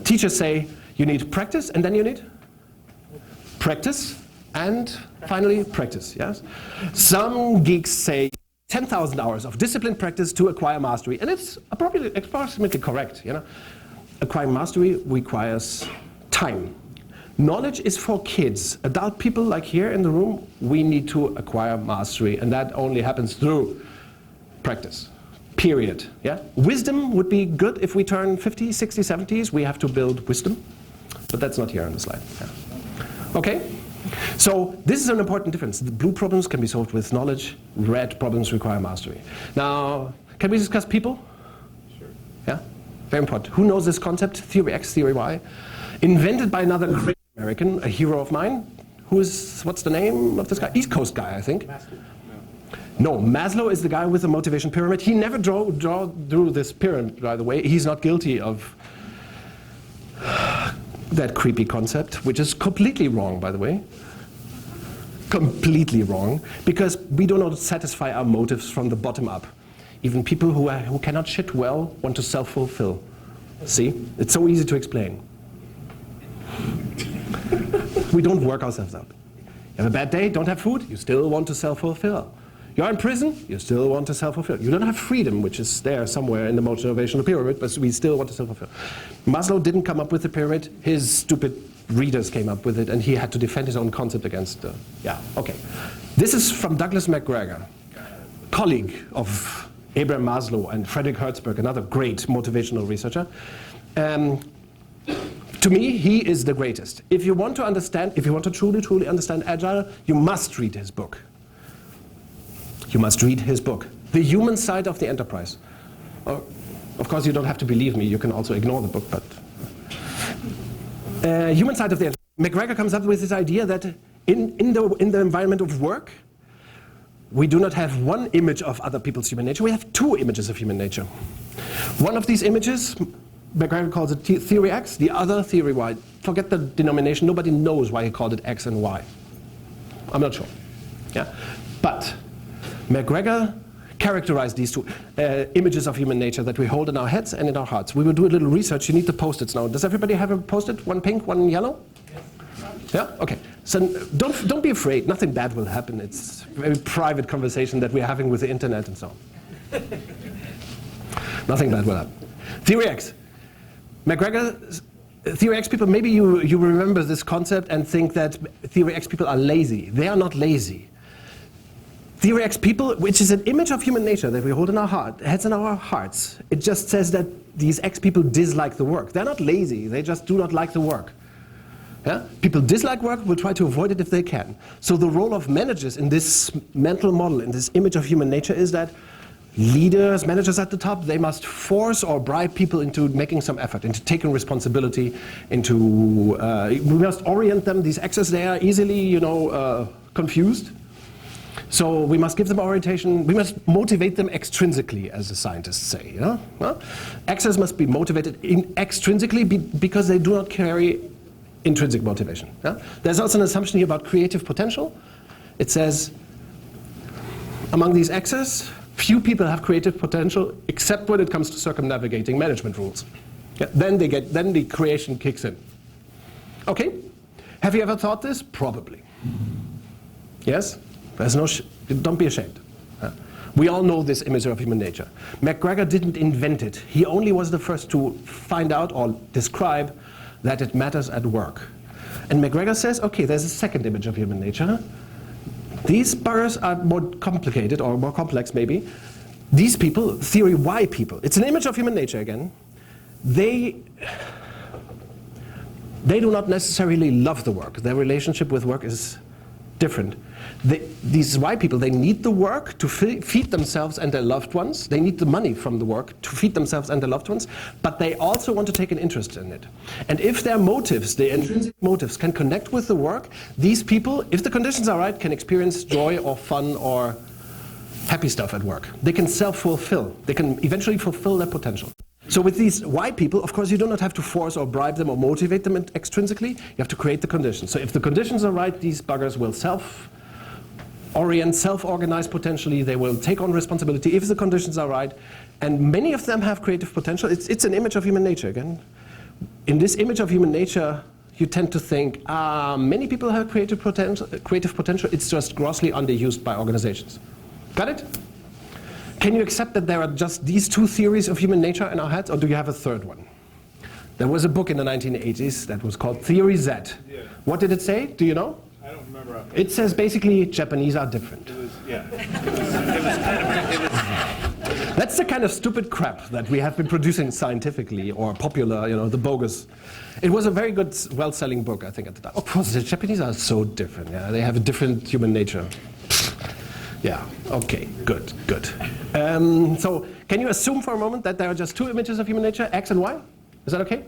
teachers say, you need practice and then you need practice and finally practice, yes? Some geeks say 10,000 hours of disciplined practice to acquire mastery. And it's approximately correct, you know? Acquiring mastery requires time. Knowledge is for kids. Adult people like here in the room, we need to acquire mastery, and that only happens through practice, period. Yeah? Wisdom would be good if we turn 50, 60, 70s. We have to build wisdom, but that's not here on the slide. Yeah. Okay? So this is an important difference. The blue problems can be solved with knowledge. Red problems require mastery. Now, can we discuss people? Sure. Yeah? Very important. Who knows this concept? Theory X, Theory Y. Invented by another great American, a hero of mine. What's the name of this guy? East Coast guy, I think. No, Maslow is the guy with the motivation pyramid. He never drew this pyramid, by the way. He's not guilty of that creepy concept, which is completely wrong, by the way. Completely wrong, because we do not satisfy our motives from the bottom up. Even people who cannot shit well want to self-fulfill. See? It's so easy to explain. We don't work ourselves up. You have a bad day, don't have food, you still want to self-fulfill. You're in prison, you still want to self-fulfill. You don't have freedom, which is there somewhere in the motivational pyramid, but we still want to self-fulfill. Maslow didn't come up with the pyramid, his stupid readers came up with it, and he had to defend his own concept against yeah, okay. This is from Douglas McGregor, colleague of Abraham Maslow and Frederick Herzberg, another great motivational researcher. To me, he is the greatest. If you want to understand, if you want to truly understand Agile, you must read his book. You must read his book, The Human Side of the Enterprise. Of course, you don't have to believe me. You can also ignore the book, but Human Side of the Enterprise. McGregor comes up with this idea that in the environment of work, we do not have one image of other people's human nature. We have two images of human nature. One of these images, McGregor calls it Theory X, the other Theory Y. Forget the denomination. Nobody knows why he called it X and Y. I'm not sure. Yeah, but McGregor characterized these two images of human nature that we hold in our heads and in our hearts. We will do a little research. You need the Post-its now. Does everybody have a Post-it? One pink, one yellow? Yes. Yeah? Okay. So don't be afraid. Nothing bad will happen. It's a very private conversation that we're having with the internet and so on. Nothing bad will happen. Theory X. McGregor, Theory X people, maybe you remember this concept and think that Theory X people are lazy. They are not lazy. Theory X people, which is an image of human nature that we hold in our heads and our hearts, it just says that these X people dislike the work. They're not lazy, they just do not like the work. Yeah? People dislike work, will try to avoid it if they can. So the role of managers in this mental model, in this image of human nature, is that leaders, managers at the top, they must force or bribe people into making some effort, into taking responsibility, into, we must orient them. These X's, they are easily, confused. So we must give them orientation, we must motivate them extrinsically, as the scientists say. X's must be motivated extrinsically because they do not carry intrinsic motivation. There's also an assumption here about creative potential. It says, among these X's, few people have creative potential except when it comes to circumnavigating management rules. Then the creation kicks in. Okay? Have you ever thought this? Probably. Yes? There's no don't be ashamed. We all know this image of human nature. McGregor didn't invent it. He only was the first to find out or describe that it matters at work. And McGregor says, okay, there's a second image of human nature. These buggers are more complicated or more complex maybe. These people, theory Y people, it's an image of human nature again. They do not necessarily love the work. Their relationship with work is different. These Y people, they need the work to feed themselves and their loved ones. They need the money from the work to feed themselves and their loved ones, but they also want to take an interest in it. And if their motives, their intrinsic motives, can connect with the work, these people, if the conditions are right, can experience joy or fun or happy stuff at work. They can self-fulfill. They can eventually fulfill their potential. So with these Y people, of course, you do not have to force or bribe them or motivate them extrinsically. You have to create the conditions. So if the conditions are right, these buggers will self-orient, self-organize potentially. They will take on responsibility if the conditions are right. And many of them have creative potential. It's an image of human nature again. In this image of human nature, you tend to think, many people have creative potential. It's just grossly underused by organizations. Got it? Can you accept that there are just these two theories of human nature in our heads, or do you have a third one? There was a book in the 1980s that was called Theory Z. Yeah. What did it say? Do you know? I don't remember. It says basically Japanese are different. It was kind of That's the kind of stupid crap that we have been producing scientifically or popular, the bogus. It was a very good, well-selling book, I think, at the time. Of course, the Japanese are so different. Yeah? They have a different human nature. Yeah, okay, good. So can you assume for a moment that there are just two images of human nature, X and Y? Is that okay?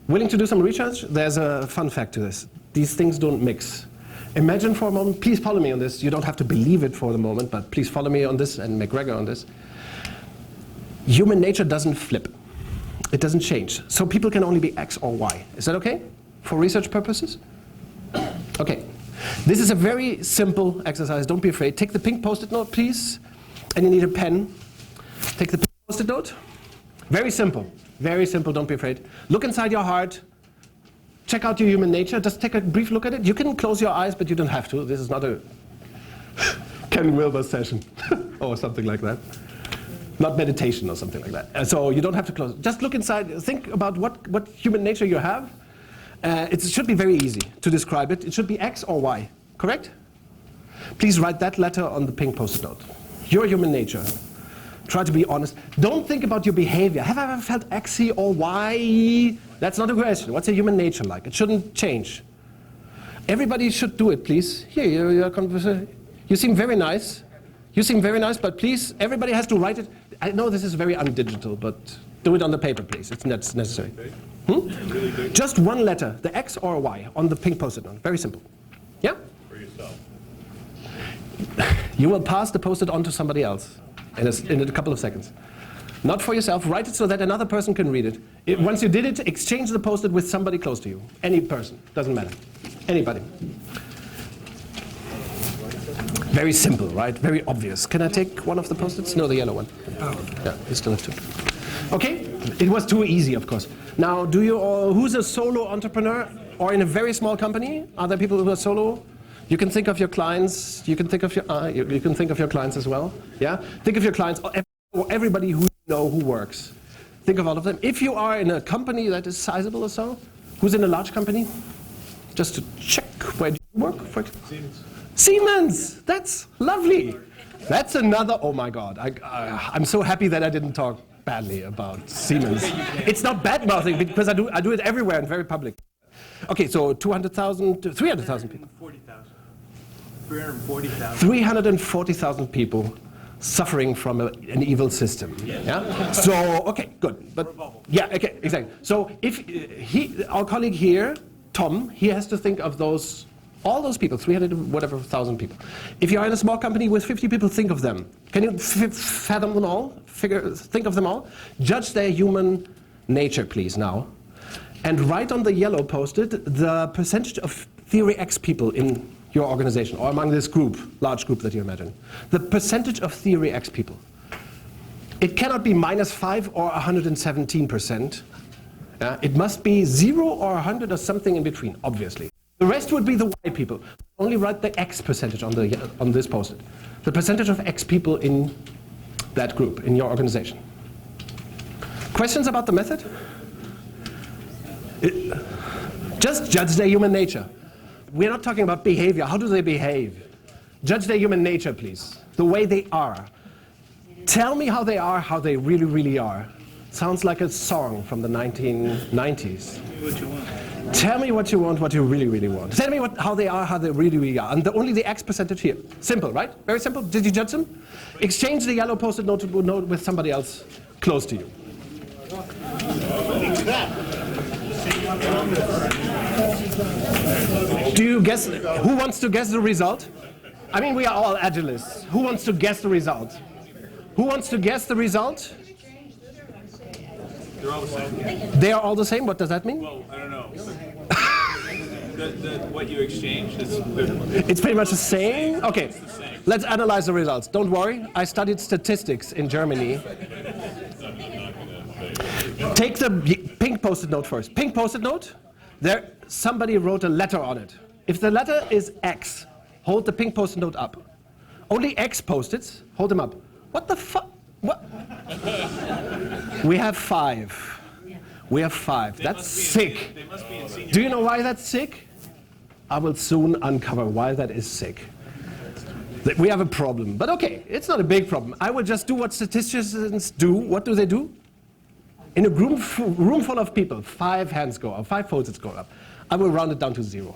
Willing to do some research? There's a fun fact to this. These things don't mix. Imagine for a moment, please follow me on this. You don't have to believe it for the moment, but please follow me on this and McGregor on this. Human nature doesn't flip. It doesn't change. So people can only be X or Y. Is that okay for research purposes? Okay. This is a very simple exercise. Don't be afraid. Take the pink Post-it note, please. And you need a pen. Take the pink Post-it note. Very simple. Very simple. Don't be afraid. Look inside your heart. Check out your human nature. Just take a brief look at it. You can close your eyes, but you don't have to. This is not a Ken Wilber session or something like that. Not meditation or something like that. So you don't have to close. Just look inside. Think about what human nature you have. It should be very easy to describe it. It should be X or Y, correct? Please write that letter on the pink Post-it note. Your human nature. Try to be honest. Don't think about your behavior. Have I ever felt Xy or Y? That's not a question. What's a human nature like? It shouldn't change. Everybody should do it, please. Here, you seem very nice. You seem very nice, but please, everybody has to write it. I know this is very undigital, but do it on the paper, please. It's necessary. Just one letter, the X or Y, on the pink Post-it note. Very simple. Yeah? For yourself. You will pass the Post-it on to somebody else in a couple of seconds. Not for yourself. Write it so that another person can read it. Once you did it, exchange the Post-it with somebody close to you. Any person. Doesn't matter. Anybody. Very simple, right? Very obvious. Can I take one of the Post-its? No, the yellow one. Oh. Yeah, you still have two. Okay? It was too easy, of course. Now, who's a solo entrepreneur? Or in a very small company, are there people who are solo? You can think of your clients. You can think of your you can think of your clients as well. Yeah, think of your clients or everybody who you know who works. Think of all of them. If you are in a company that is sizable or so, who's in a large company? Just to check, where do you work? Siemens. Siemens. That's lovely. That's another. Oh my God! I'm so happy that I didn't talk badly about Siemens. It's not bad mouthing because I do it everywhere and very public. Okay, so 200,000, 300,000 people. 340,000. 340,000 people suffering from an evil system. Yeah. So okay, good. But yeah, okay, exactly. So if our colleague here, Tom, he has to think of all those people, 300,000 people. If you are in a small company with 50 people, think of them. Can you fathom them all? Think of them all? Judge their human nature, please, now. And write on the yellow post-it the percentage of Theory X people in your organization, or among this group, large group that you imagine. The percentage of Theory X people. It cannot be -5 or 117%. It must be 0 or 100 or something in between, obviously. The rest would be the Y people. Only write the X percentage on this post-it. The percentage of X people in that group, in your organization. Questions about the method? Just judge their human nature. We're not talking about behavior. How do they behave? Judge their human nature, please. The way they are. Tell me how they are, how they really, really are. Sounds like a song from the 1990s. Tell me what you want, what you really, really want. Tell me how they are, how they really, really are. And only the X percentage here. Simple, right? Very simple. Did you judge them? Exchange the yellow post-it note with somebody else close to you. Do you guess? Who wants to guess the result? I mean, we are all Agilists. Who wants to guess the result? Who wants to guess the result? They're all the same. They are all the same? What does that mean? Well, I don't know. What you exchanged is... It's pretty much the same? Okay, let's analyze the results. Don't worry, I studied statistics in Germany. Take the pink post-it note first. Pink post-it note, there somebody wrote a letter on it. If the letter is X, hold the pink post-it note up. Only X post-its, hold them up. What the fuck? What? We have 5. We have 5. That's sick. Do you know why that's sick? I will soon uncover why that is sick. We have a problem. But okay, it's not a big problem. I will just do what statisticians do. What do they do? In a room full of people, 5 hands go up, 5 post-its go up. I will round it down to 0.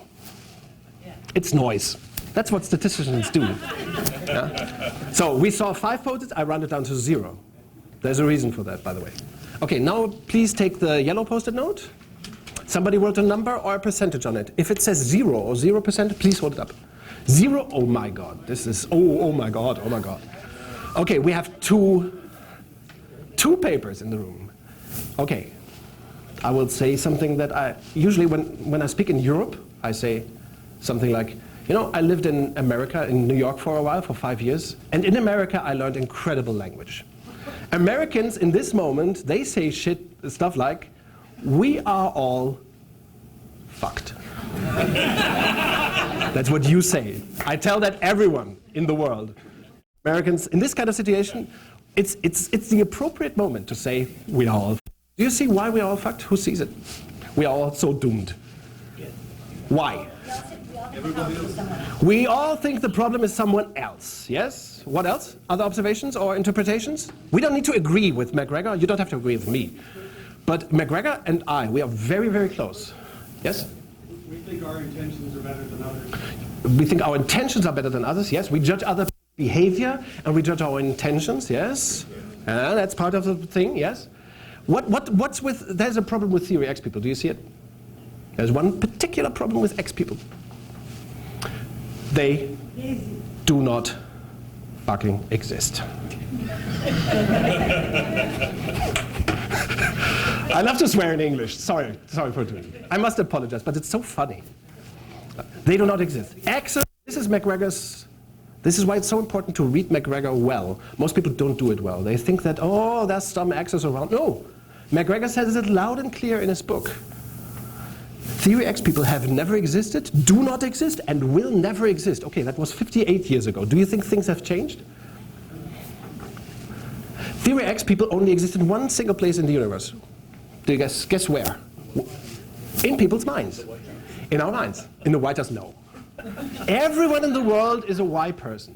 It's noise. That's what statisticians do. Yeah? So we saw 5 post-its, I rounded down to 0. There's a reason for that, by the way. Okay, now please take the yellow post-it note. Somebody wrote a number or a percentage on it. If it says 0 or 0%, please hold it up. 0, oh my God, this is, oh my God, oh my God. Okay, we have two papers in the room. Okay, I will say something that I, usually when I speak in Europe, I say something like, you know, I lived in America, in New York for a while, for 5 years, and in America I learned incredible language. Americans in this moment, they say stuff like, we are all fucked. That's what you say. I tell that everyone in the world. Americans, in this kind of situation, it's the appropriate moment to say, we are all fucked. Do you see why we are all fucked? Who sees it? We are all so doomed. Why? We all think the problem is someone else, yes? What else? Other observations or interpretations? We don't need to agree with McGregor. You don't have to agree with me. But McGregor and I, we are very, very close. Yes? We think our intentions are better than others. We think our intentions are better than others, yes? We judge other behavior and we judge our intentions, yes? That's part of the thing, yes? What's with, there's a problem with Theory X people, do you see it? There's one particular problem with X people. They do not fucking exist. I love to swear in English. Sorry for doing it. I must apologize, but it's so funny. They do not exist. Xers, this is McGregor's. This is why it's so important to read McGregor well. Most people don't do it well. They think that, oh, there's some Xers around. No. McGregor says it loud and clear in his book. Theory X people have never existed, do not exist, and will never exist. Okay, that was 58 years ago. Do you think things have changed? Theory X people only exist in one single place in the universe. Do you guess where? In people's minds. In our minds. In the White House, no. Everyone in the world is a Y person.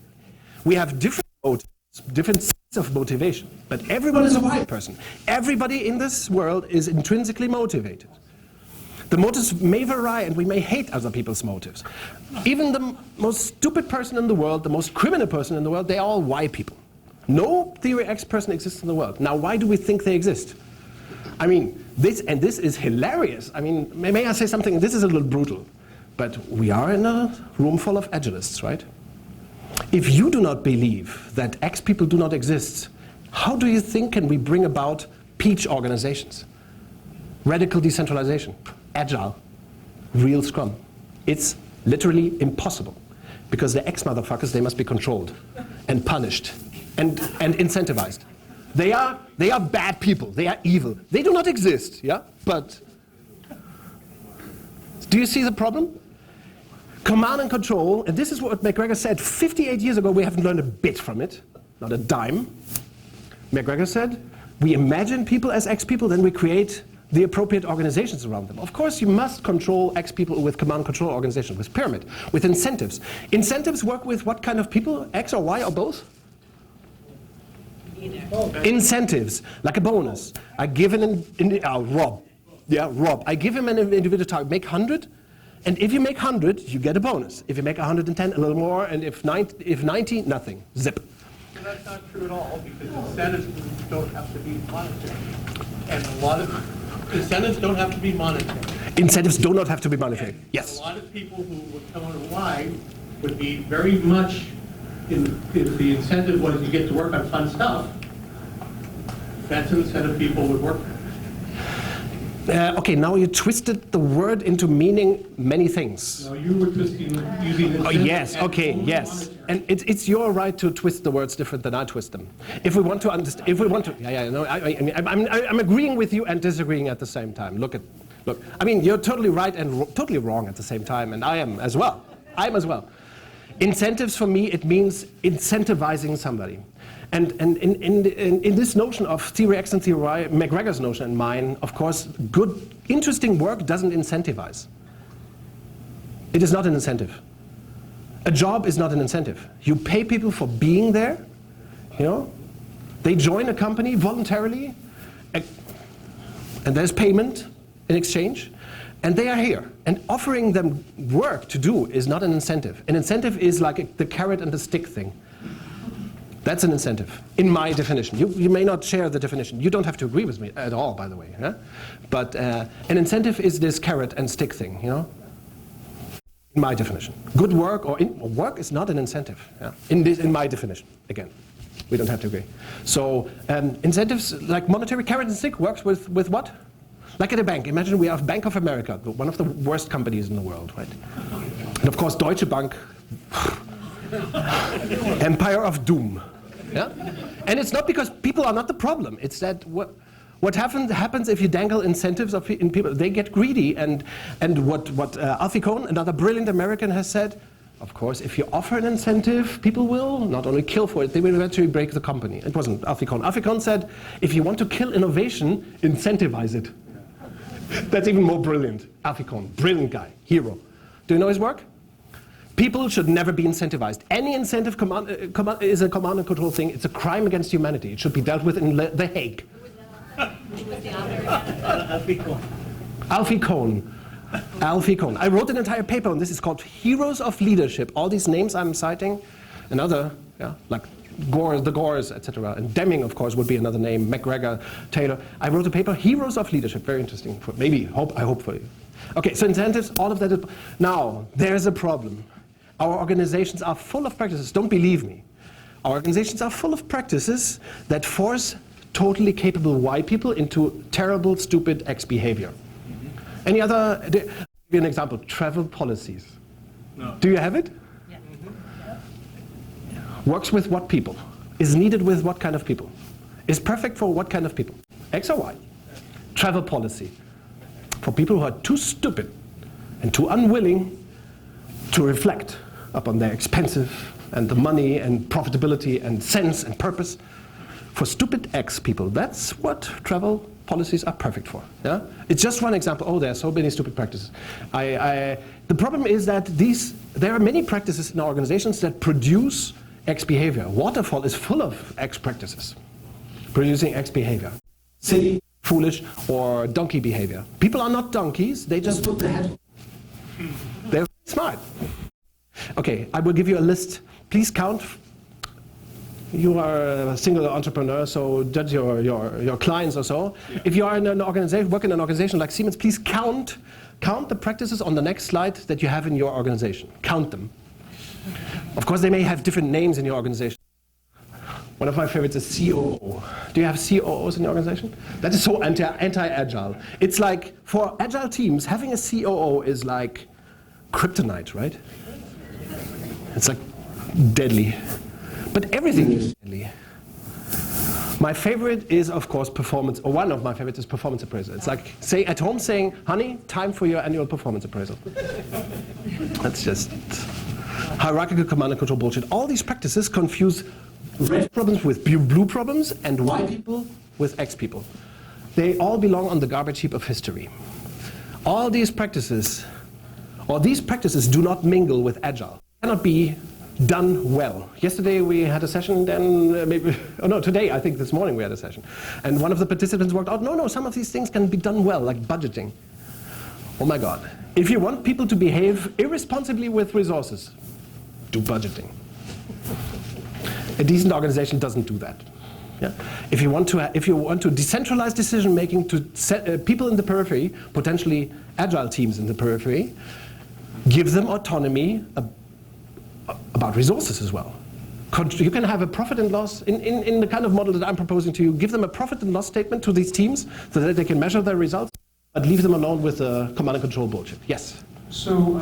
We have different motives, different sets of motivation, but everyone is a Y person. Everybody in this world is intrinsically motivated. The motives may vary and we may hate other people's motives. Even the most stupid person in the world, the most criminal person in the world, they are all Y people. No Theory X person exists in the world. Now, why do we think they exist? I mean, this is hilarious. I mean, may I say something? This is a little brutal, but we are in a room full of Agilists, right? If you do not believe that X people do not exist, how do you think can we bring about peach organizations? Radical decentralization, Agile, real Scrum. It's literally impossible, because the X motherfuckers, they must be controlled and punished and incentivized. They are bad people. They are evil. They do not exist, yeah? But do you see the problem? Command and control, and this is what McGregor said 58 years ago. We haven't learned a bit from it, not a dime. McGregor said, we imagine people as X people, then we create the appropriate organizations around them. Of course, you must control X people with command control organizations, with pyramid, with incentives. Incentives work with what kind of people? X or Y or both? Incentives, like a bonus. I give Rob. Yeah, Rob. I give him an individual target. Make 100, and if you make 100, you get a bonus. If you make 110, a little more, and if 90, nothing. Zip. So that's not true at all, because incentives don't have to be monetary. And a lot of incentives don't have to be monetary. Incentives do not have to be monetary. Yes. A lot of people who would come on Y would be very much if the incentive was you get to work on fun stuff, that's an incentive people would work. Okay, now you twisted the word into meaning many things. No, you were twisting using. Oh yes, okay, yes, and it's your right to twist the words different than I twist them. If we want to understand, if we want to, no, I'm agreeing with you and disagreeing at the same time. Look, I mean, you're totally right and totally wrong at the same time, and I am as well. Incentives for me, it means incentivizing somebody. And in this notion of Theory X and Theory Y, McGregor's notion and mine, of course, good, interesting work doesn't incentivize. It is not an incentive. A job is not an incentive. You pay people for being there, you know? They join a company voluntarily, and there's payment in exchange, and they are here. And offering them work to do is not an incentive. An incentive is like the carrot and the stick thing. That's an incentive, in my definition. You may not share the definition. You don't have to agree with me at all, by the way. Yeah? But an incentive is this carrot and stick thing, you know? In my definition. Good work or work is not an incentive. Yeah? In my definition, again. We don't have to agree. So incentives, like monetary carrot and stick, works with what? Like at a bank. Imagine we have Bank of America, one of the worst companies in the world, right? And of course, Deutsche Bank, Empire of Doom. Yeah? And it's not because people are not the problem. It's that what happens if you dangle incentives in people, they get greedy. And what Alfie Kohn, another brilliant American, has said, of course, if you offer an incentive, people will not only kill for it, they will eventually break the company. It wasn't Alfie Kohn. Alfie Kohn said, if you want to kill innovation, incentivize it. That's even more brilliant. Alfie Kohn, brilliant guy, hero. Do you know his work? People should never be incentivized. Any incentive is a command and control thing. It's a crime against humanity. It should be dealt with in The Hague. Alfie Kohn. Alfie Kohn. I wrote an entire paper on this. It's called Heroes of Leadership. All these names I'm citing, another, like the Gores, etc. And Deming, of course, would be another name. McGregor, Taylor. I wrote a paper, Heroes of Leadership. Very interesting. I hope for you. Okay, so incentives, all of that is. Now, there's a problem. Our organizations are full of practices. Don't believe me. Our organizations are full of practices that force totally capable Y people into terrible, stupid X behavior. Mm-hmm. Any other? I'll give you an example. Travel policies. No. Do you have it? Yeah. Mm-hmm. Works with what people? Is needed with what kind of people? Is perfect for what kind of people? X or Y? Travel policy. For people who are too stupid and too unwilling to reflect upon their expensive and the money and profitability and sense and purpose. For stupid X people, that's what travel policies are perfect for. Yeah? It's just one example. Oh, there are so many stupid practices. The problem is that there are many practices in organizations that produce X behavior. Waterfall is full of X practices, producing X behavior. Silly, foolish, or donkey behavior. People are not donkeys, they just put their head. They're smart. Okay, I will give you a list. Please count. You are a single entrepreneur, so judge your clients or so. Yeah. If you are in an organization, work in an organization like Siemens, please count the practices on the next slide that you have in your organization. Count them. Of course, they may have different names in your organization. One of my favorites is COO. Do you have COOs in your organization? That is so anti-agile. It's like, for agile teams, having a COO is like kryptonite, right? It's like deadly. But everything is deadly. My favorite is, of course, performance, or one of my favorites is performance appraisal. It's like at home saying, honey, time for your annual performance appraisal. That's just hierarchical command and control bullshit. All these practices confuse red problems with blue problems and Y people with X people. They all belong on the garbage heap of history. All these practices, do not mingle with Agile. They cannot be done well. Yesterday we had a session, today, I think this morning we had a session. And one of the participants worked out, no, some of these things can be done well, like budgeting. Oh my God. If you want people to behave irresponsibly with resources, do budgeting. A decent organization doesn't do that. Yeah? If you want to decentralize decision making to set, people in the periphery, potentially agile teams in the periphery, give them autonomy about resources as well. You can have a profit and loss, in the kind of model that I'm proposing to you, give them a profit and loss statement to these teams so that they can measure their results, but leave them alone with the command and control bullshit. Yes? So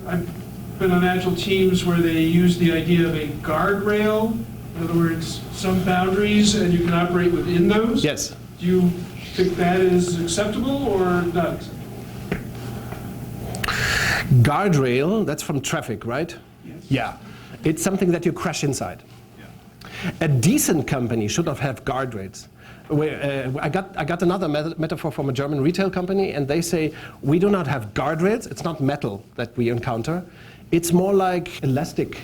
I've been on agile teams where they use the idea of a guardrail, in other words, some boundaries, and you can operate within those. Yes. Do you think that is acceptable or not acceptable? Guardrail, that's from traffic, right? Yes. Yeah. It's something that you crash inside. Yeah. A decent company should not have guardrails. I got another metaphor from a German retail company, and they say, we do not have guardrails, it's not metal that we encounter, it's more like elastic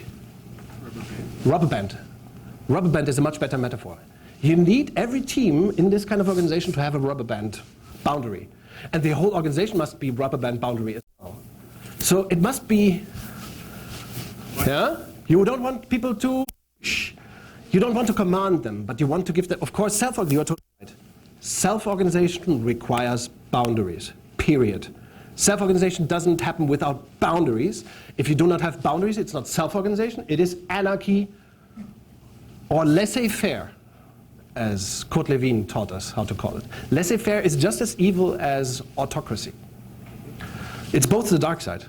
rubber band. Rubber band is a much better metaphor. You need every team in this kind of organization to have a rubber band boundary. And the whole organization must be rubber band boundary as well. So it must be, yeah? You don't want people to, you don't want to command them, but you want to give them, of course, self-organization requires boundaries, period. Self-organization doesn't happen without boundaries. If you do not have boundaries, it's not self-organization, it is anarchy or laissez-faire, as Kurt Lewin taught us how to call it. Laissez-faire is just as evil as autocracy. It's both the dark side.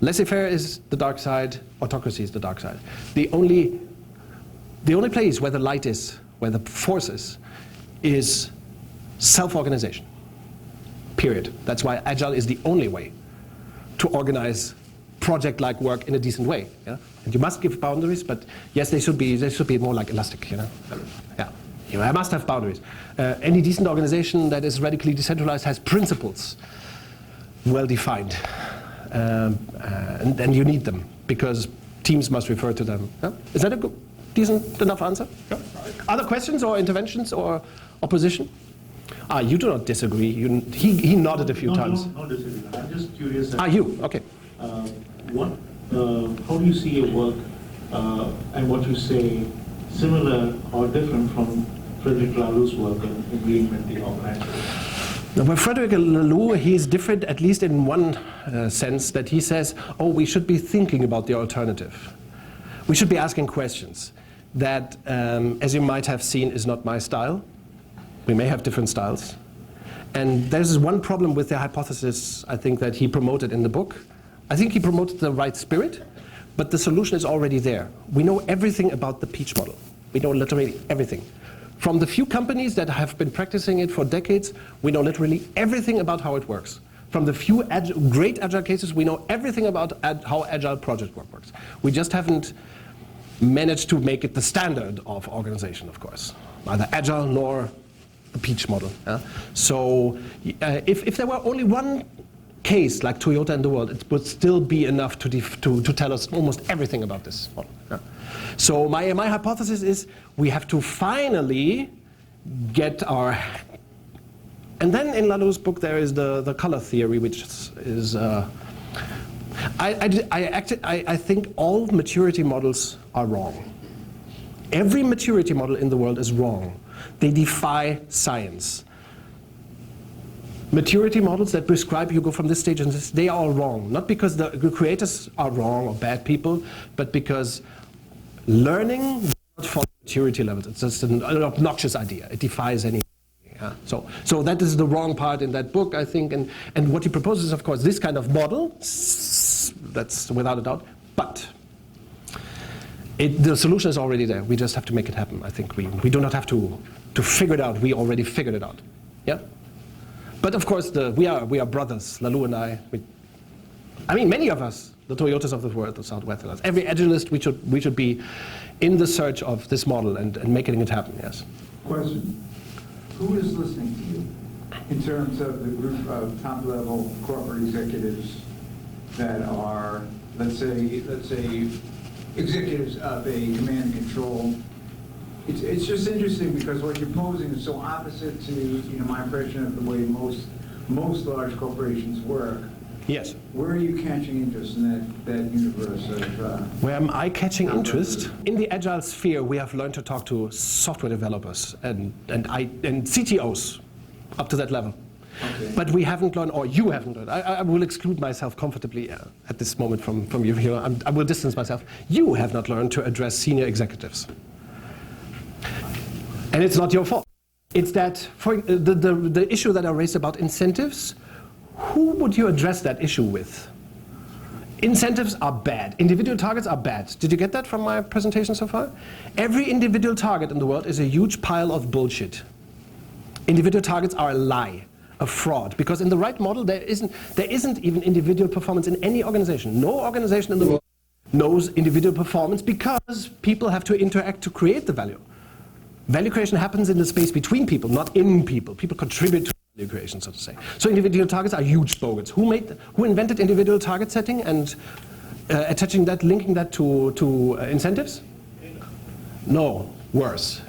Laissez-faire is the dark side, autocracy is the dark side. The only place where the light is, where the force is self-organization. Period. That's why Agile is the only way to organize project-like work in a decent way. Yeah? And you must give boundaries, but yes, they should be more like elastic. You know? Yeah. You must have boundaries. Any decent organization that is radically decentralized has principles well defined, and you need them because teams must refer to them. Yeah? Is that a good, decent enough answer? Yeah. Other questions or interventions or opposition? You do not disagree. He nodded a few times. No disagree. I'm just curious. You? Okay. How do you see your work and what you say similar or different from Frederick Laloux's work in reinventing organizations? Now, with Frederick Laloux, he is different, at least in one sense, that he says, oh, we should be thinking about the alternative. We should be asking questions. That, as you might have seen, is not my style. We may have different styles. And there's one problem with the hypothesis, I think, that he promoted in the book. I think he promoted the right spirit, but the solution is already there. We know everything about the Peach model. We know literally everything. From the few companies that have been practicing it for decades, we know literally everything about how it works. from the few great Agile cases, we know everything about how Agile project work works. We just haven't managed to make it the standard of organization, of course. Neither Agile nor the Peach model. Yeah? So if there were only one case like Toyota in the world, it would still be enough to tell us almost everything about this model. Yeah? So my hypothesis is we have to finally get our... And then in Laloux's book there is the color theory, which is... I think all maturity models are wrong. Every maturity model in the world is wrong. They defy science. Maturity models that prescribe you go from this stage and this, they are all wrong. Not because the creators are wrong or bad people, but because learning does not follow maturity levels. It's just an obnoxious idea. It defies any. Yeah. So that is the wrong part in that book, I think. And what he proposes, of course, this kind of model. That's without a doubt. But the solution is already there. We just have to make it happen. I think we do not have to figure it out. We already figured it out. Yeah. But of course, we are brothers, Laloux and I. I mean, many of us, the Toyotas of the world, the Southwesterners, every Agilist, we should be in the search of this model and making it happen. Yes. Question: who is listening to you in terms of the group of top-level corporate executives that are, let's say, executives of a command and control? It's just interesting because what you're posing is so opposite to my impression of the way most large corporations work. Yes. Where are you catching interest in that universe of? Where am I catching interest? In the Agile sphere, we have learned to talk to software developers and CTOs up to that level. Okay. But we haven't learned, or you haven't learned. I will exclude myself comfortably at this moment from you here. I will distance myself. You have not learned to address senior executives. And it's not your fault. It's that for the issue that I raised about incentives, who would you address that issue with? Incentives are bad. Individual targets are bad. Did you get that from my presentation so far? Every individual target in the world is a huge pile of bullshit. Individual targets are a lie, a fraud, because in the right model there isn't even individual performance in any organization. No organization in the world knows individual performance because people have to interact to create the value. Value creation happens in the space between people, not in people. People contribute to value creation, so to say. So individual targets are huge bogans. Who invented individual target setting and linking that to incentives? No, worse.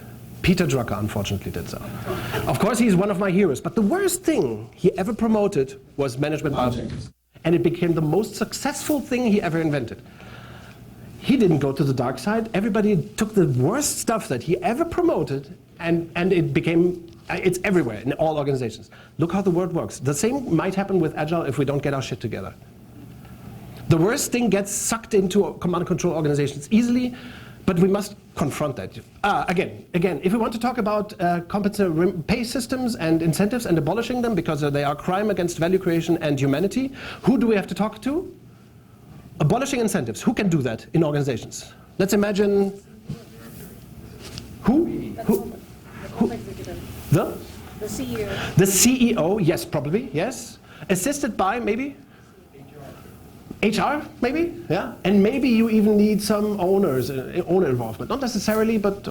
Peter Drucker, unfortunately, did so. Of course, he's one of my heroes, but the worst thing he ever promoted was management objects. And it became the most successful thing he ever invented. He didn't go to the dark side. Everybody took the worst stuff that he ever promoted, and it's everywhere in all organizations. Look how the world works. The same might happen with Agile if we don't get our shit together. The worst thing gets sucked into command and control organizations easily, but we must confront that. Again, if we want to talk about compensatory pay systems and incentives and abolishing them because they are crime against value creation and humanity, who do we have to talk to? Abolishing incentives. Who can do that in organizations? Let's imagine who? The CEO. The CEO, yes, probably, yes. Assisted by maybe? HR, maybe? Yeah. And maybe you even need some owner involvement. Not necessarily, but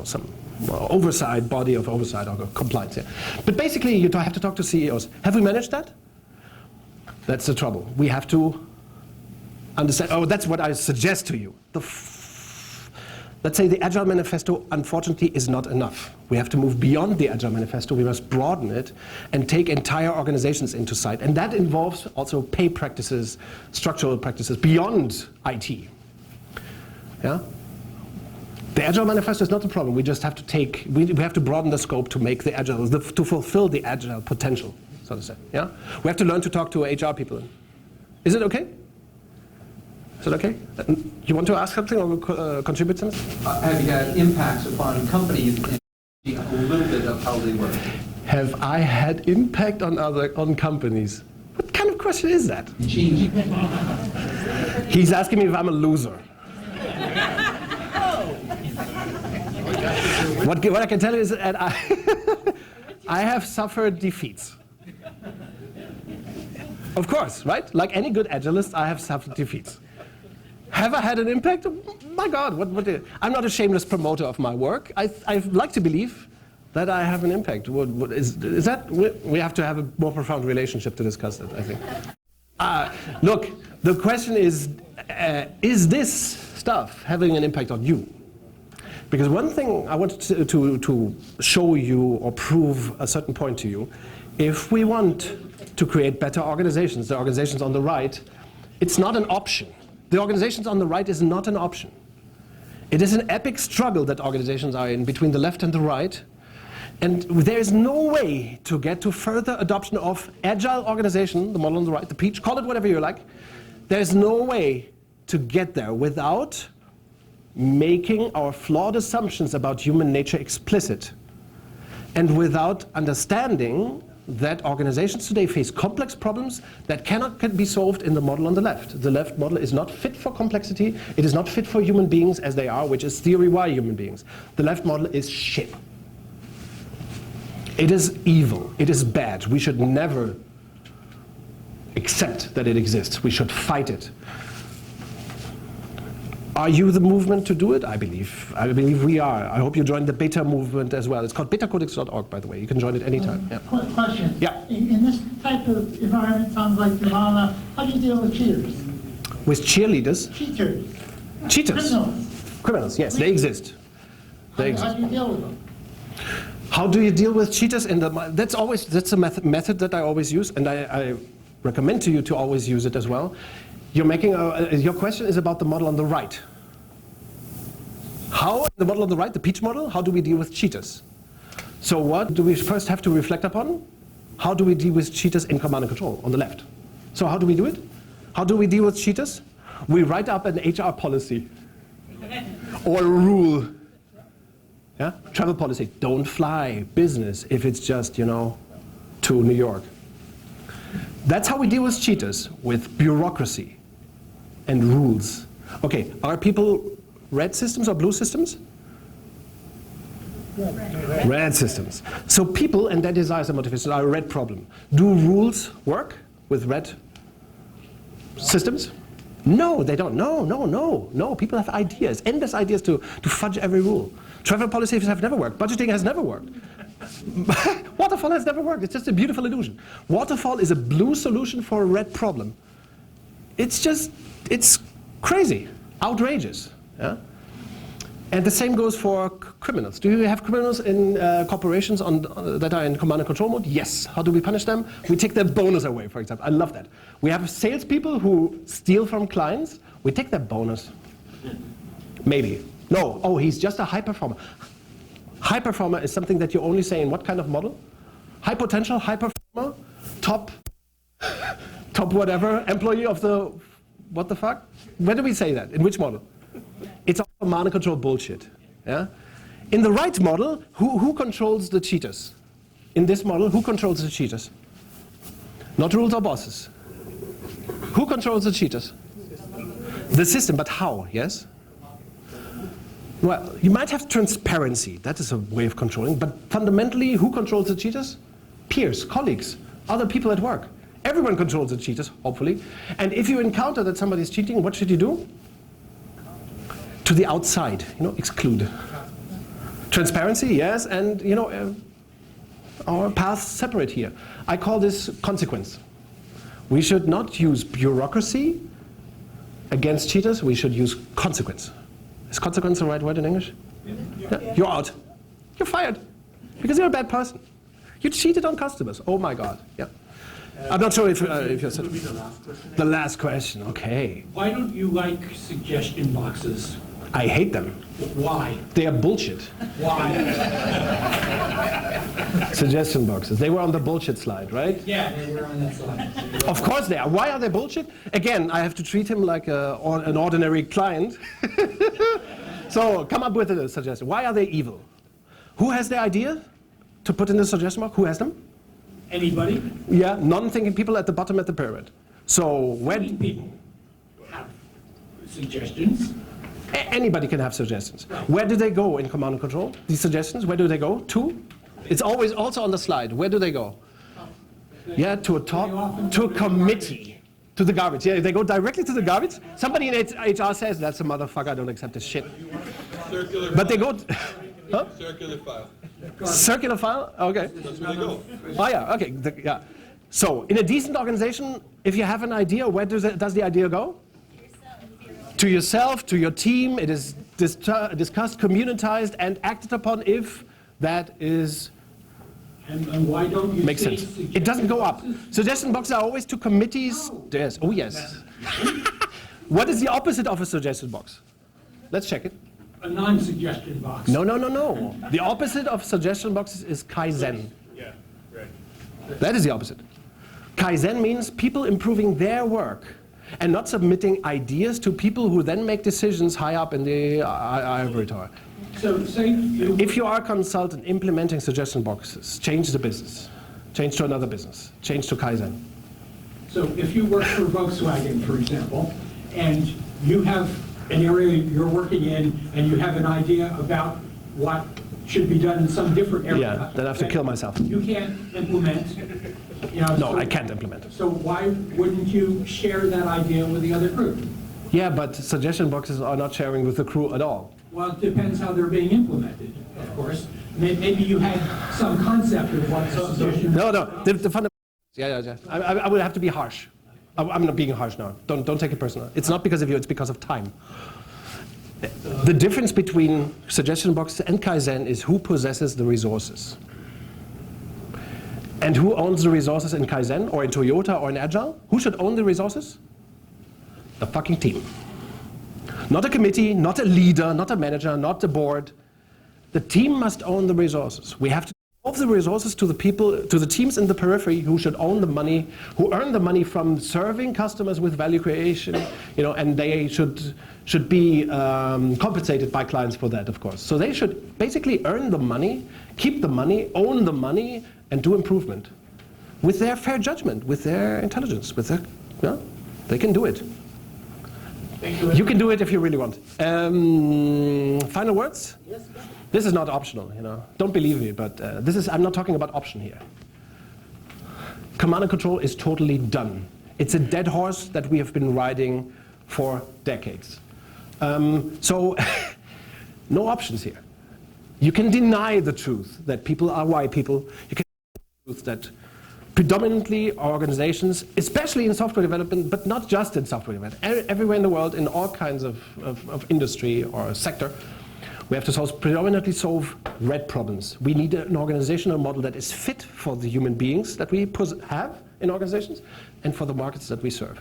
some oversight, body of oversight or compliance. Yeah. But basically, you have to talk to CEOs. Have we managed that? That's the trouble. We have to understand. Oh, that's what I suggest to you. Let's say the Agile Manifesto, unfortunately, is not enough. We have to move beyond the Agile Manifesto. We must broaden it and take entire organizations into sight. And that involves also pay practices, structural practices beyond IT. Yeah? The Agile Manifesto is not the problem. We just have to we have to broaden the scope to make the Agile, to fulfill the Agile potential, so to say. Yeah? We have to learn to talk to HR people. Is it okay? Is it okay? You want to ask something or contribute something? Have you had impacts upon companies and a little bit of how they work? Have I had impact on companies? What kind of question is that? Changing. He's asking me if I'm a loser. What I can tell you is that I have suffered defeats. Of course, right? Like any good agilist, I have suffered defeats. Have I had an impact? My God, I'm not a shameless promoter of my work. I like to believe that I have an impact. Is that? We have to have a more profound relationship to discuss that, I think. Look, the question is this stuff having an impact on you? Because one thing I want to show you or prove a certain point to you, if we want to create better organizations, the organizations on the right, it's not an option. The organizations on the right is not an option. It is an epic struggle that organizations are in between the left and the right. And there is no way to get to further adoption of agile organization, the model on the right, the peach, call it whatever you like. There's no way to get there without making our flawed assumptions about human nature explicit. And without understanding that organizations today face complex problems that can be solved in the model on the left. The left model is not fit for complexity. It is not fit for human beings as they are, which is theory why human beings. The left model is shit. It is evil. It is bad. We should never accept that it exists. We should fight it. Are you the movement to do it? I believe we are. I hope you join the beta movement as well. It's called betacodex.org, by the way. You can join it anytime. Yeah. Question. Yeah. In this type of environment, sounds like Nirvana, how do you deal with cheaters? With cheerleaders? Cheaters. Cheaters. Criminals, yes, they exist. They exist. How do you deal with them? How do you deal with cheaters? That's a method that I always use, and I recommend to you to always use it as well. Your question is about the model on the right. How, the model on the right, the peach model, how do we deal with cheaters? So what do we first have to reflect upon? How do we deal with cheaters in command and control on the left? So how do we do it? How do we deal with cheaters? We write up an HR policy or a rule. Yeah? Travel policy, don't fly business if it's just, to New York. That's how we deal with cheaters, with bureaucracy and rules. Okay, are people red systems or blue systems? Red systems. So people and their desires and motivations are a red problem. Do rules work with red systems? No, they don't. No. People have ideas, endless ideas to fudge every rule. Travel policies have never worked. Budgeting has never worked. Waterfall has never worked. It's just a beautiful illusion. Waterfall is a blue solution for a red problem. It's crazy, outrageous. Yeah? And the same goes for criminals. Do you have criminals in corporations that are in command and control mode? Yes. How do we punish them? We take their bonus away, for example. I love that. We have salespeople who steal from clients. We take their bonus. Maybe. No. Oh, he's just a high performer. High performer is something that you only say in what kind of model? High potential, high performer, top whatever, employee of the, what the fuck? Where do we say that? In which model? It's all command and control bullshit. Yeah? In the right model, who controls the cheaters? In this model, who controls the cheaters? Not rules or bosses. Who controls the cheaters? The system, but how, yes? Well, you might have transparency. That is a way of controlling. But fundamentally, who controls the cheaters? Peers, colleagues, other people at work. Everyone controls the cheaters, hopefully. And if you encounter that somebody is cheating, what should you do? To the outside, exclude. Transparency, yes, and our paths separate here. I call this consequence. We should not use bureaucracy against cheaters. We should use consequence. Is consequence the right word in English? Yeah. You're out. You're fired. Because you're a bad person. You cheated on customers. Oh my God. Yeah. I'm not sure if you're... Would be the last question. The last question, okay. Why don't you like suggestion boxes? I hate them. Why? They are bullshit. Why? Suggestion boxes. They were on the bullshit slide, right? Yeah, they were on that slide. Of course they are. Why are they bullshit? Again, I have to treat him like an ordinary client. So come up with a suggestion. Why are they evil? Who has the idea to put in the suggestion box? Who has them? Anybody? Yeah, non-thinking people at the bottom of the pyramid. So when people have suggestions. Anybody can have suggestions. Where do they go in command and control? These suggestions, where do they go? To? It's always also on the slide. Where do they go? Yeah, to a committee. To the garbage. Yeah, they go directly to the garbage. Somebody in HR says, that's a motherfucker, I don't accept this shit. Circular But they file. go... Huh? Circular file. Circular file? Okay. That's where they go. Oh yeah, okay. Yeah. So, in a decent organization, if you have an idea, where does the idea go? To yourself, to your team. It is discussed, communitized, and acted upon if that is... And why don't you makes sense. It doesn't go up. Suggestion boxes are always to committees. Yes. Oh, yes. What is the opposite of a suggestion box? Let's check it. A non-suggestion box. No, no, no, no. The opposite of suggestion boxes is Kaizen. Yeah, right. That is the opposite. Kaizen means people improving their work and not submitting ideas to people who then make decisions high up in the ivory tower. So say if you are a consultant implementing suggestion boxes, change the business. Change to another business. Change to Kaizen. So if you work for Volkswagen, for example, and you have an area you're working in and you have an idea about what should be done in some different area. Yeah, then I have to kill myself. You can't implement, you know. No, so, I can't implement. So why wouldn't you share that idea with the other group? Yeah, but suggestion boxes are not sharing with the crew at all. Well, it depends how they're being implemented, of course. Maybe you had some concept of what suggestion. No, no. The fundamental. Yeah. I would have to be harsh. I'm not being harsh now. Don't take it personal. It's not because of you. It's because of time. The difference between suggestion boxes and Kaizen is who possesses the resources. And who owns the resources in Kaizen or in Toyota or in Agile? Who should own the resources? The fucking team. Not a committee, not a leader, not a manager, not the board. The team must own the resources. We have to give the resources to the people, to the teams in the periphery who should own the money, who earn the money from serving customers with value creation, you know, and they should be compensated by clients for that, of course. So they should basically earn the money, keep the money, own the money, and do improvement with their fair judgment, with their intelligence, with their, yeah, they can do it. You can do it if you really want. Final words? Yes. This is not optional, you know. Don't believe me, but I'm not talking about option here. Command and control is totally done. It's a dead horse that we have been riding for decades. So, no options here. You can deny the truth that people are white people. You can deny the truth that predominantly organizations, especially in software development, but not just in software development, everywhere in the world, in all kinds of industry or sector, we have to predominantly solve red problems. We need an organizational model that is fit for the human beings that we have in organizations and for the markets that we serve.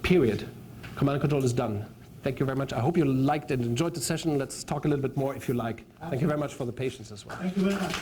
Period. Command and control is done. Thank you very much. I hope you liked and enjoyed the session. Let's talk a little bit more if you like. Thank you very much for the patience as well. Thank you very much.